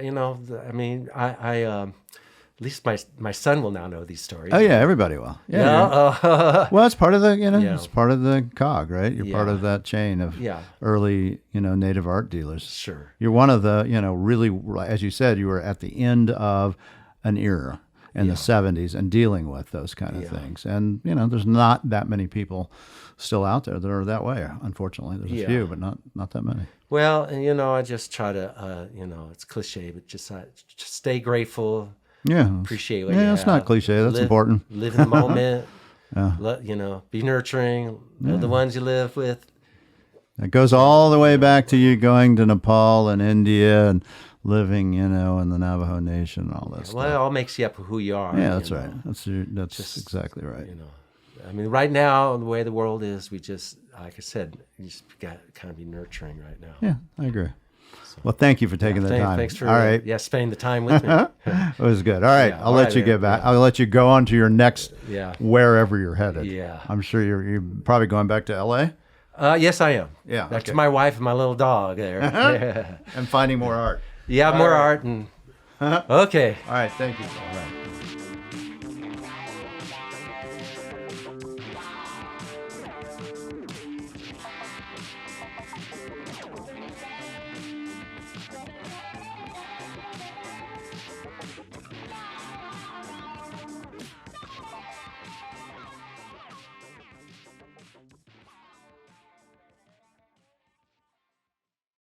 S2: at least my son will now know these stories.
S1: Oh yeah, everybody will. Yeah. Well, it's part of the it's part of the cog, right? You're part of that chain of early native art dealers.
S2: Sure.
S1: You're one of the really, as you said, you were at the end of an era in the 70s and dealing with those kind of things. And there's not that many people still out there that are that way. Unfortunately, there's a few, but not that many.
S2: Well, and I just try to it's cliche, but just stay grateful.
S1: Yeah.
S2: Appreciate what you have.
S1: Yeah, it's not cliche. That's important.
S2: Live in the moment. Be nurturing. The ones you live with.
S1: It goes all the way back to you going to Nepal and India and living, in the Navajo Nation and all that stuff.
S2: Well, it all makes you up who you are.
S1: Yeah, that's right. That's just exactly right.
S2: I mean, right now, the way the world is, we just, like I said, you just got to kind of be nurturing right now.
S1: Yeah, I agree. Well, thank you for taking the time.
S2: Thanks for spending the time with me.
S1: It was good. All right, I'll let you get back. I'll let you go on to your next wherever you're headed.
S2: Yeah.
S1: I'm sure you're probably going back to L.A.?
S2: Yes, I am.
S1: Yeah.
S2: Back to my wife and my little dog there.
S1: And finding more art.
S2: Yeah, more art. And okay.
S1: All right, thank you. All right.